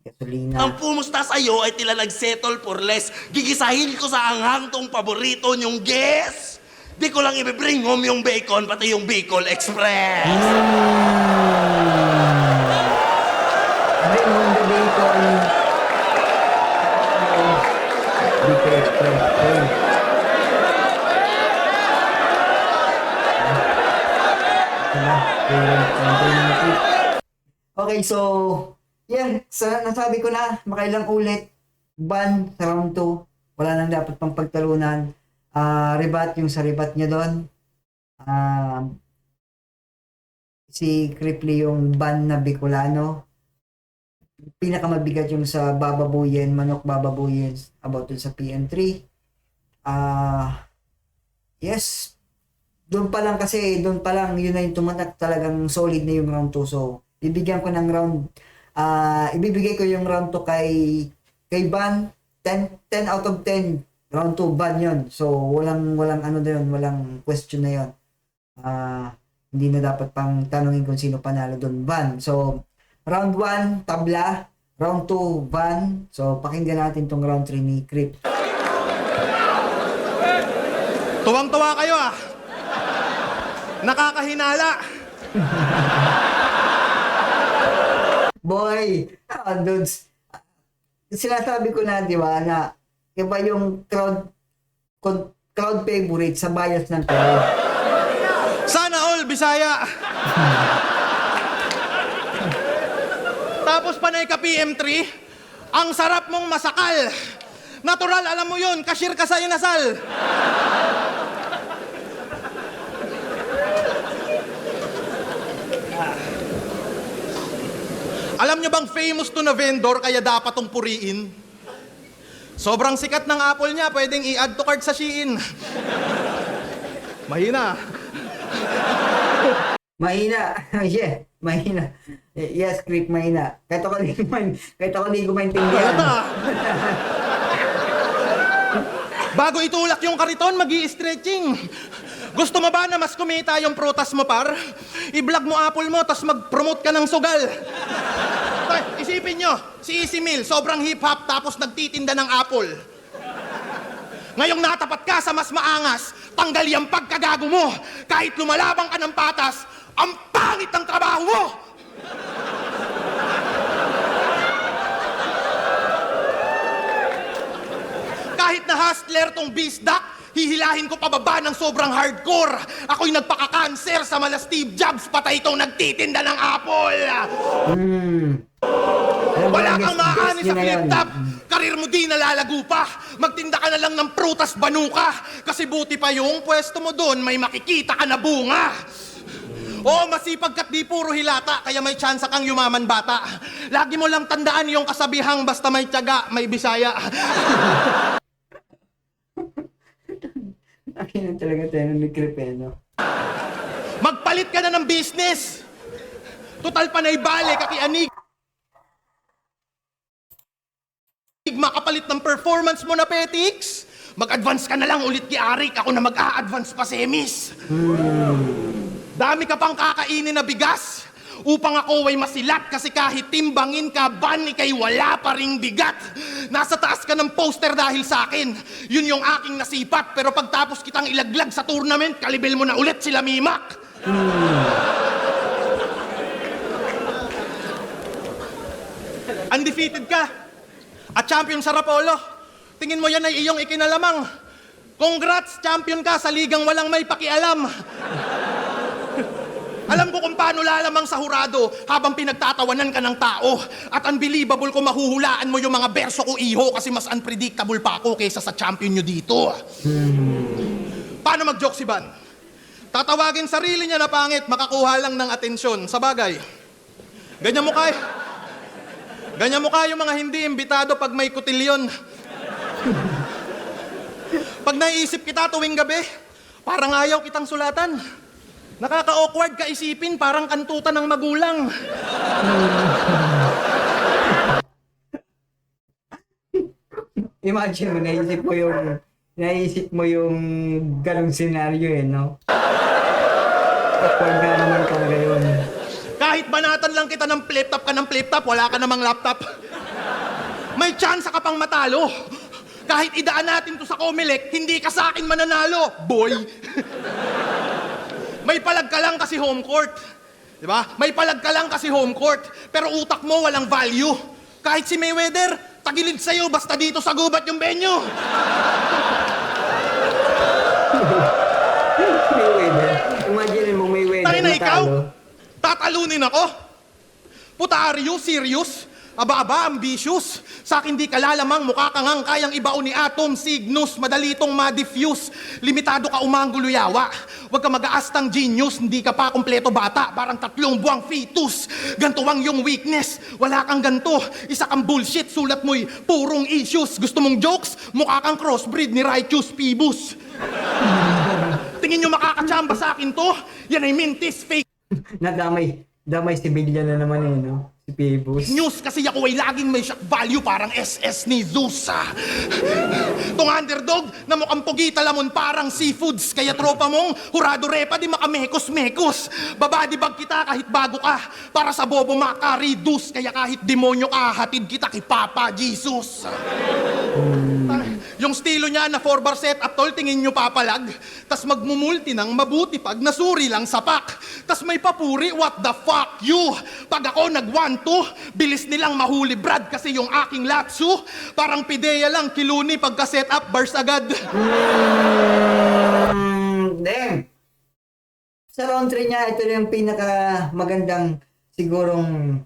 gasolina. ang pumusta sa'yo ay tila nag-settle for less. Gigisahin ko sa anghang tong paborito niyong guess. Di ko lang i-bring home yung bacon, pati yung Bicol Express. Bring home the bacon. Bicol Express. Okay, so, yan, nasabi ko na, makailang ulit, ban sa round 2, wala nang dapat pang pagtalunan. Rebat yung sa rebat niya doon. Si Cripley yung ban na Bicolano. Pinakamabigat yung sa bababuyin, manok bababuyin about dun sa PN3. Yes, doon pa lang yun na yung tumatak, talagang solid na yung round 2. So, ibibigay ko yung round 2 kay Ban. 10 out of 10. Round 2, Ban yun. So, walang ano na yun, walang question na yun. Hindi na dapat pang tanungin kung sino panalo doon, Ban. So, round 1, tabla. Round 2, Ban. So, pakinggan natin tong round 3 ni Crip. Tuwang-tuwa kayo ah. Nakakahinala. Boy, dudes, sinasabi ko na, di ba, na iba yung crowd favorite sa bias ng crowd. Sana all, Bisaya. Tapos panay ka PM3, ang sarap mong masakal. Natural, alam mo yun, cashier ka sa inasal. Alam nyo bang famous to na vendor kaya dapat tong puriin? Sobrang sikat ng Apple niya, pwedeng i-add to cart sa Shein. Mahina. Mahina. Yeah, mahina. Yes, Crip, mahina. Kahit ako di ko maintindihan. Bago itulak yung kariton, mag-i-stretching. Gusto mo ba na mas kumita yung prutas mo, par? I-vlog mo Apple mo, tas mag-promote ka ng sugal. Tay, isipin nyo, si Easy Meal, sobrang hip-hop, tapos nagtitinda ng Apple. Ngayong natapat ka sa mas maangas, tanggali ang pagkagago mo. Kahit lumalabang ka ng patas, ang pangit ng trabaho mo! Kahit na hustler tong bisdak, hihilahin ko pababa ng sobrang hardcore. Ako'y nagpaka-cancer sa mala Steve Jobs, patay itong nagtitinda ng Apple. Wala kang maaani sa flip-top. Karir mo di nalalago pa. Magtinda ka na lang ng prutas banuka. Kasi buti pa yung pwesto mo doon, may makikita ka na bunga. Oo, masipag ka't di puro hilata, kaya may tsansa kang yumaman bata. Lagi mo lang tandaan yung kasabihang basta may tiyaga, may Bisaya. Akin talaga tayo ni Crip, no? Magpalit ka na ng business. Total panay bale, kakianig. makapalit ng performance mo na, Petix. Mag-advance ka na lang ulit kay Arik. Ako na mag-a-advance pa, Semis. Dami ka pang kakainin na bigas upang ako ay masilat kasi kahit timbangin ka, ban, ikay wala pa ring bigat. Nasa taas ka ng poster dahil sa akin. Yun yung aking nasipat. Pero pagtapos kitang ilaglag sa tournament, kalibel mo na ulit sila Mimak. Undefeated ka. At champion sa Rapolo. Tingin mo yan ay iyong ikinalamang. Congrats, champion ka sa ligang walang may pakialam. Alam ko kung paano lalamang sa hurado habang pinagtatawanan ka ng tao. At unbelievable kung mahuhulaan mo yung mga berso ko, iho, kasi mas unpredictable pa ako kaysa sa champion nyo dito. Paano mag-joke si Ban? Tatawagin sarili niya na pangit, makakuha lang ng atensyon. Sa bagay, ganyan mo kayo mga hindi imbitado pag may kutilyon. Pag naiisip kita tuwing gabi, parang ayaw kitang sulatan. Nakaka-awkward ka isipin, parang kantutan ng magulang. Imagine mo, naisip mo yung ganong senaryo no? Awkward nga naman talaga yun. Kahit banatan lang kita ng flip-top ka ng flip-top, wala ka namang laptop. May chance ka pang matalo. Kahit idaan natin to sa Comelec, hindi ka sa akin mananalo, boy. May palag ka lang kasi home court. Di ba? May palag ka lang kasi home court. Pero utak mo walang value. Kahit si Mayweather, tagilid sa'yo basta dito sa gubat yung venue. Mayweather. Imagine mo Mayweather Tayo na ikaw, natalo. tatalunin ako. Puta, are you serious? Aba-aba, ambitious. Sa akin di ka lalamang, mukha ka ngang kayang ibaon ni Atom, Cygnus, madalitong ma-diffuse. Limitado ka umanggulo yawa. Huwag ka mag-aastang genius, hindi ka pa kumpleto bata, parang 3 buwang fetus. Ganto ang yung weakness, wala kang ganto. Isa kang bullshit, sulat mo'y purong issues. Gusto mong jokes? Mukha kang crossbreed ni Righteous Phoebus. Tingin nyo makakachamba sa akin to? Yan ay mintis, fake Damay si Biglia na naman no? Si Phoebus. news kasi ako ay laging may shock value parang SS ni Zeus. Tong underdog na mukhang pugi talamon parang seafoods. Kaya tropa mong hurado repa di makamekos-mekos. Babadibag kita kahit bago ka. Para sa bobo makaridus. Kaya kahit demonyo ka, hatid kita kay Papa Jesus. Yung estilo niya na 4-bar setup, tol, tingin nyo papalag. Tas magmumulti ng mabuti pag nasuri lang sapak. Tas may papuri, what the fuck you? Pag ako nag-1-2, bilis nilang mahuli Brad kasi yung aking latsu. Parang pideya lang, kiluni pagka-setup, bars agad. Damn! Sa round 3 niya, ito yung pinakamagandang sigurong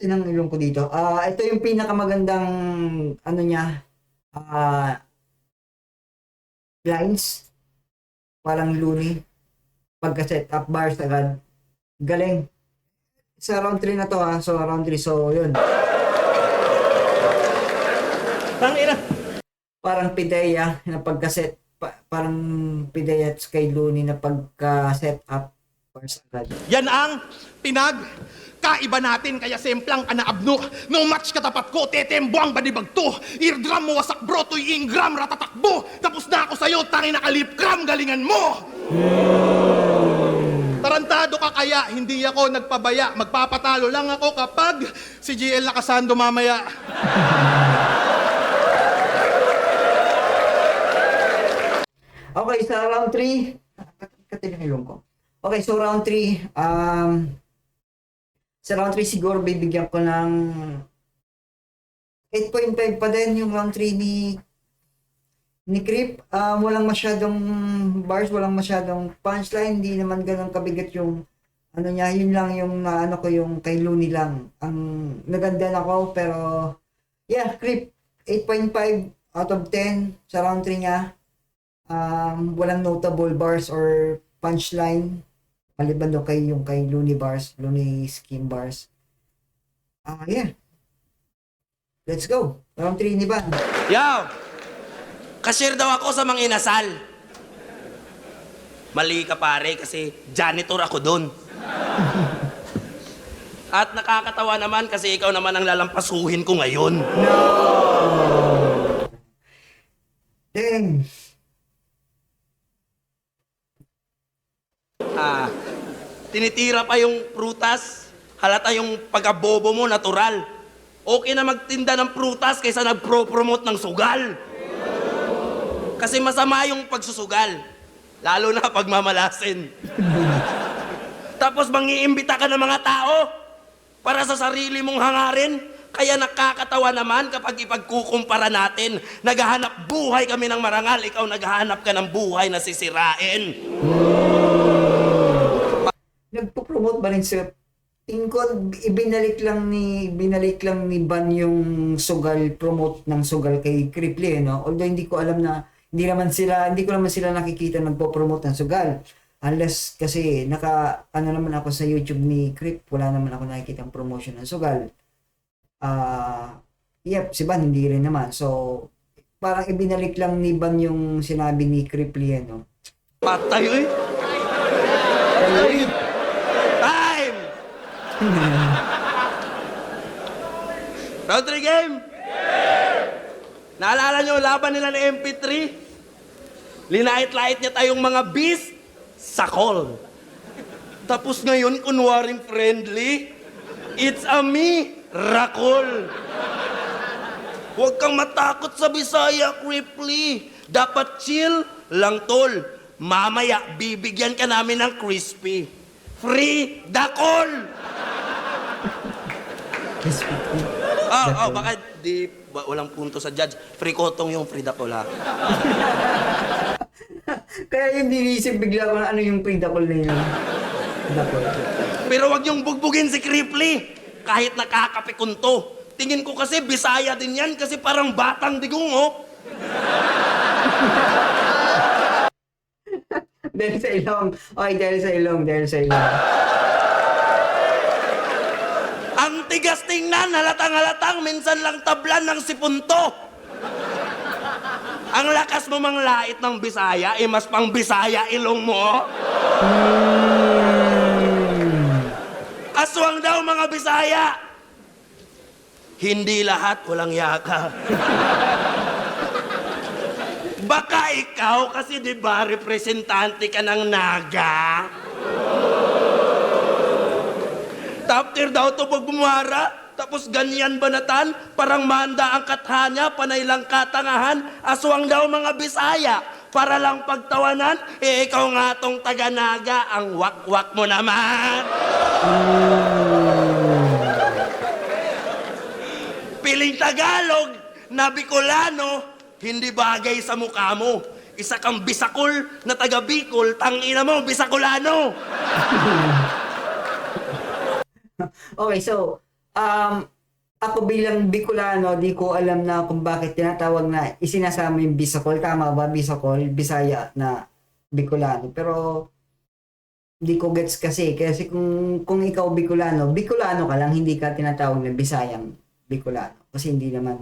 tinang ilong ko dito. Ito yung pinakamagandang lines. Parang Looney. Pagka-set up bars agad. Galing. Sa round 3 na to So round 3. So yun. Tangina. Parang Pidea na pagka-set parang Pidea kay Looney na pagka-set up bars agad. Yan ang kaiba natin kaya semplang ka na abno. No match katapat ko, tetembuang badibag to. Eardrum mo wasak bro, to'y ingram ratatakbo. Tapos na ako sa'yo, tangin na kalipkram, galingan mo. Tarantado ka kaya, hindi ako nagpabaya. Magpapatalo lang ako kapag si GL nakasando mamaya. Okay, sa round 3, katin yung ilong ko. Okay, so round 3, sa round 3 siguro bibigyan ko ng 8.5 pa din yung round 3 ni Creep. Walang masyadong bars, walang masyadong punchline, hindi naman ganun kabigat yung niya, yun lang yung ko yung kay Looney lang. Ang naganda na ko, pero yeah, Creep 8.5 out of 10 sa round 3 niya. Walang notable bars or punchline. Maliban daw kay Looney bars, Looney scheme bars. Yeah. Let's go. Round 3 ni Ban. Yo! Cashier daw ako sa mga inasal. Mali ka pare kasi janitor ako doon. At nakakatawa naman kasi ikaw naman ang lalampasuhin ko ngayon. No! Dang! Tinitira pa yung prutas, halata yung pagkabobo mo, natural. Okay na magtinda ng prutas kaysa nagpro-promote ng sugal. Kasi masama yung pagsusugal, lalo na pag mamalasin. Tapos mangiimbita ka ng mga tao para sa sarili mong hangarin. Kaya nakakatawa naman kapag ipagkukumpara natin. Naghahanap buhay kami ng marangal, ikaw naghahanap ka ng buhay na sisirain. Nagpo-promote ba rin sila? Tingin ko, binalik lang ni Ban yung sugal, promote ng sugal kay Cripply, no? Although hindi ko naman sila nakikita nagpo-promote ng sugal. Unless kasi naman ako sa YouTube ni Crip, wala naman ako nakikita ang promotion ng sugal. Si Ban hindi rin naman. So, parang ibinalik lang ni Ban yung sinabi ni Cripply, no? Patay, eh. Time! Round 3 game! Naalala nyo, laban nila ng MP3? Linait-lait niya tayong mga beast sa call. Tapos ngayon, kunwaring friendly, it's a me, Rakol. Huwag kang matakot sa Bisaya, Cripply. Dapat chill lang, tol. Mamaya, bibigyan ka namin ng crispy. Free the call! Baka walang punto sa judge. Free kotong yung free the call, ha? Kaya yung dinisip bigla ko na ano yung pre-double na yun. Double. Pero wag yung bugbugin si Cripply. Kahit nakakapikunto. Tingin ko kasi Bisaya din yan kasi parang batang digong, oh. Dahil sa ilong. Okay, dahil sa ilong. Ang tigas tingnan, halatang-halatang, minsan lang tablan ng sipunto. Ang lakas mo manglait ng Bisaya, mas pang Bisaya ilong mo. Aswang daw mga Bisaya. Hindi lahat walang yaka. Baka ikaw kasi di ba representante ka ng Naga? Top tier daw to pag bumara. Tapos ganyan banatan, parang manda ang kathanya, panay lang katangahan, aswang daw mga Bisaya. Para lang pagtawanan, ikaw nga tong taga-Naga, ang wak-wak mo naman. Piling Tagalog na Bicolano, hindi bagay sa mukha mo. Isa kang Bisakol na taga-Bicol, tangina mo, Bisacolano. Okay, so, ako bilang Bicolano, di ko alam na kung bakit tinatawag na isinasama yung Bisacol. Tama ba? Bisacol, Bisaya na Bicolano. Pero, di ko gets kasi. Kasi kung ikaw Bicolano ka lang, hindi ka tinatawag na Bisayang Bicolano. Kasi hindi naman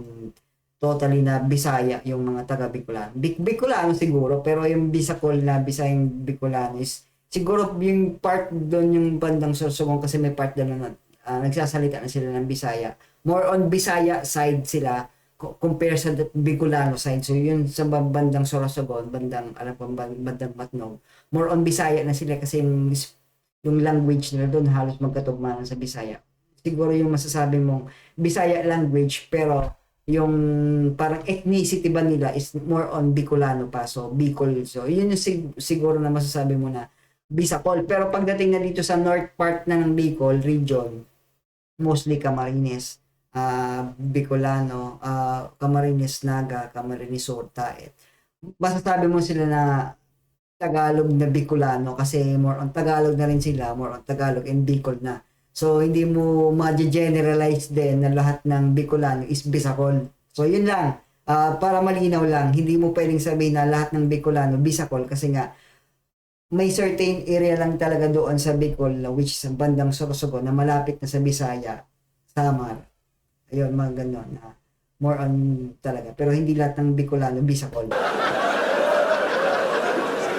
totally na Bisaya yung mga taga Bicolano. Bicolano siguro, pero yung Bisacol na Bisayang Bicolano is siguro yung part doon yung bandang Sorsogon kasi may part doon na nagsasalita na sila ng Bisaya. More on Bisaya side sila compare sa Bicolano side. So yun sa bandang Sorsogon, bandang Matnog. More on Bisaya na sila kasi yung language nila doon halos magkatugma sa Bisaya. Siguro yung masasabi mong Bisaya language pero yung parang ethnicity ba nila is more on Bicolano pa. So Bicol. So yun yung siguro na masasabi mo na Bisacol. Pero pagdating na dito sa north part na ng Bicol region, mostly Camarines, Bicolano, Camarines Naga, Camarines Sur, Taet. Masasabi mo sila na Tagalog na Bicolano kasi more on Tagalog na rin sila, more on Tagalog and Bicol na. So hindi mo ma-generalize din na lahat ng Bicolano is Bisacol. So yun lang, para malinaw lang, hindi mo pwedeng sabihin na lahat ng Bicolano Bisacol kasi nga may certain area lang talaga doon sa Bicol which is ang bandang Sorsogon na malapit na sa Bisaya, Samar. Ayun, mga ganon na more on talaga. Pero hindi lahat ng Bicolano Bisacol.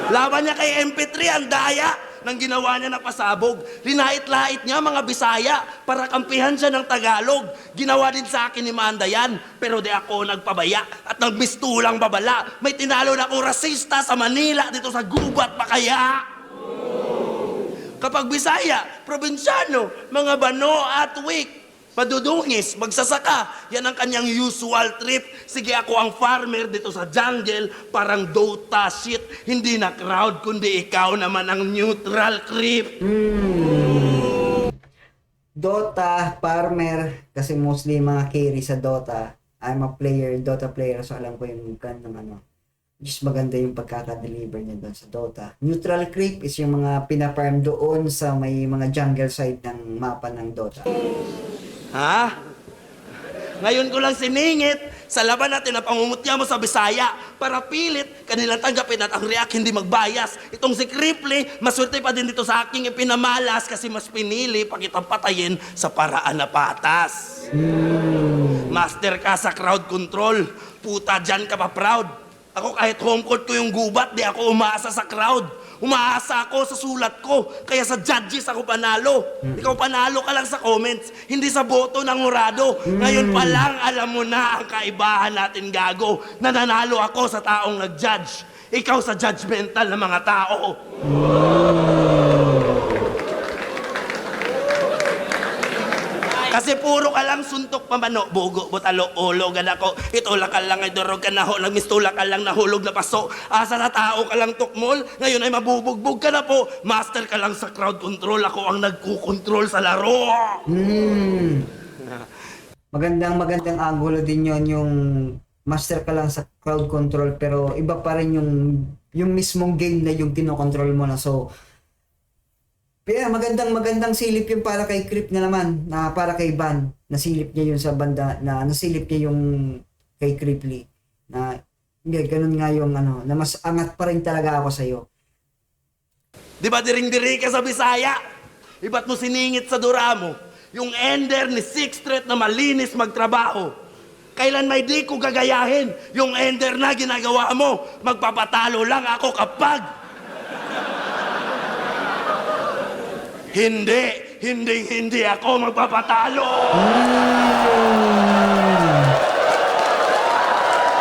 Laban niya kay MP3, ang daya. ng ginawa niya na pasabog. Linait-lait niya mga Bisaya para kampihan siya ng Tagalog. Ginawa din sa akin ni Manda yan, pero di ako nagpabaya at nagbistulang babala. May tinalo na akong rasista sa Manila dito sa gubat pa kaya. Kapag Bisaya, probinsyano, mga Bano at Wik, padudungis, magsasaka, yan ang kanyang usual trip. Sige, ako ang farmer dito sa jungle, parang Dota shit. Hindi na crowd, kundi ikaw naman ang neutral creep. Dota, farmer, kasi mostly mga carry sa Dota. I'm a player, Dota player, so alam ko yung ganong ano. Just maganda yung pagkaka-deliver niya doon sa Dota. Neutral creep is yung mga pina-farm doon sa may mga jungle side ng mapa ng Dota. Ha? Ngayon ko lang siningit sa laban natin na pangungutya mo sa Bisaya para pilit kanilang tanggapin at ang react hindi magbayas. Itong si Cripply, maswerte pa din dito sa aking ipinamalas kasi mas pinili pa kitang patayin sa paraan na patas. Master ka sa crowd control. Puta, dyan ka pa proud. Ako kahit home court ko yung gubat, di ako umaasa sa crowd. Umaasa ako sa sulat ko, kaya sa judges ako panalo. Ikaw panalo ka lang sa comments, hindi sa boto ng murado. Ngayon pa lang alam mo na ang kaibahan natin, gago. Nananalo ako sa taong nag-judge. Ikaw sa judgmental na mga tao. Kasi puro ka lang suntok pamano, bugo, butalo, ulogan ako. Itulak ka lang ay durog ka na ho, nagmistulak ka lang nahulog na paso. Asa na tao ka lang tukmol, ngayon ay mabubugbog ka na po. Master ka lang sa crowd control, ako ang nagkukontrol sa laro. Magandang angulo din yon, yung master ka lang sa crowd control pero iba pa rin yung mismong game na yung kinokontrol mo na. So yeah, magandang silip yung para kay Crip na naman, na para kay Ban. Nasilip niya yun sa banda, na nasilip niya yung kay Cripply. Na ganun nga yung ano, na mas angat pa rin talaga ako sa'yo. Di ba diring-diri ka sa Bisaya? Iba't mo siningit sa dura mo? Yung ender ni Sixth Street na malinis magtrabaho. Kailan may di ko gagayahin? Yung ender na ginagawa mo, magpapatalo lang ako kapag... Hindi ako magpapatalo.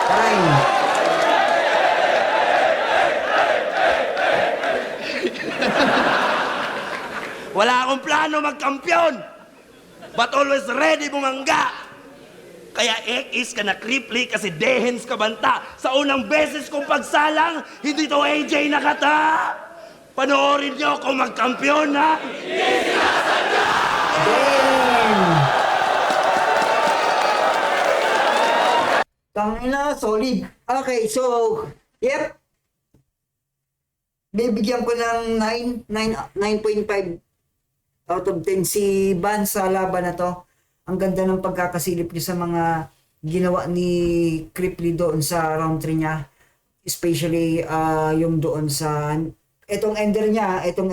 Time. Wala akong plano magkampiyon. But always ready bumangga. Kaya X ka na Cripply kasi dehens ka banta. Sa unang beses kong pagsalang, hindi to AJ nakata. Panoorin niyo kung magkampiyon, ha? Tangina, solid. Okay, so, yep. Bibigyan ko ng 9.5 out of 10 si Ban sa laban na to. Ang ganda ng pagkakasilip niya sa mga ginawa ni Cripply doon sa round 3 niya. Especially yung doon sa... Itong ender niya, ito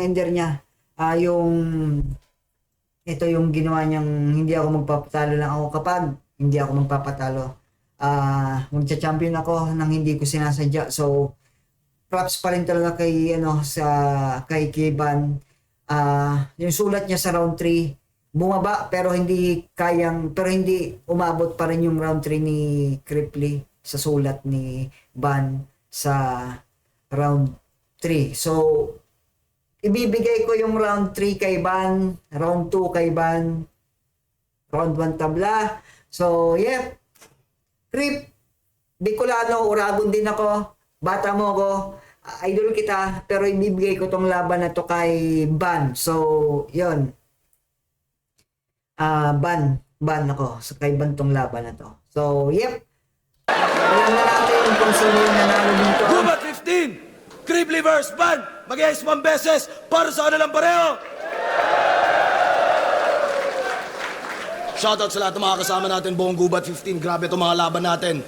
yung ginawa niyang hindi ako magpapatalo lang ako kapag hindi ako magpapatalo. Magcha-champion ako nang hindi ko sinasadya. So, props pa rin talaga kay kay Kiban. Yung sulat niya sa round 3 bumaba pero hindi umabot pa rin yung round 3 ni Cripply sa sulat ni Ban sa round 3. So, ibibigay ko yung round 3 kay Ban, round 2 kay Ban, round 1 tabla. So, yeah. Crip, Bicolano, Uragon din ako. Bata mo ako. Idol kita. Pero ibibigay ko tong laban na to kay Ban. So, yun. Ban ako. So, kay Ban tong laban na to. So, yep. Alam na natin kung sino yung nanalo dito. Gubat 15! Cripply vs. Ban! Mag-ice 1 beses para sa kanilang pareho! Shoutout sa lahat ng mga kasama natin buong Gubat 15. Grabe itong mga laban natin.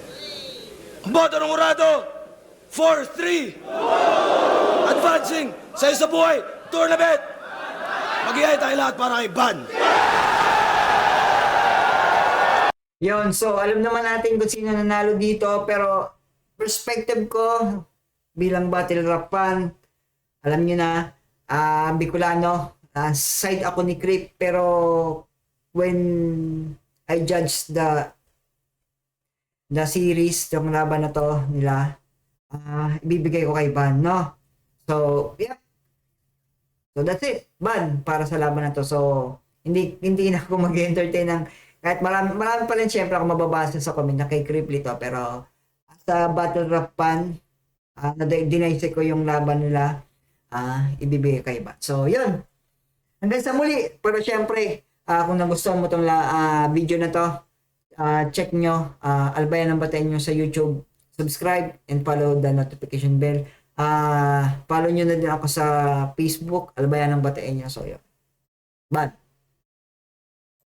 Boto ng Urado, 4-3. Advancing sa isa buhay tournament. Mag-iay tayo lahat para kay Ban. Yun, so alam naman natin kung sino nanalo dito, pero perspective ko bilang battle rap fan, alam nyo na, Bicolano. Side ako ni Crip, pero when I judge the series, yung laban na to nila, ibibigay ko kay Van, no? So, yeah. So, that's it. Van, para sa laban na to. So, hindi na ako mag-entertain ng, kahit marami pa rin syempre ako mababasa sa comment na kay Cripply to, pero sa Battle Rap Pan, dinayse ko yung laban nila, ibibigay kay Van. So, yun. Hanggang sa muli. Pero syempre, kung nagustuhan mo tong video na to, check nyo, Albayan ng Bateño sa YouTube. Subscribe and follow the notification bell. Follow nyo na din ako sa Facebook, Albayan ng Bateño. So, yun. Bye.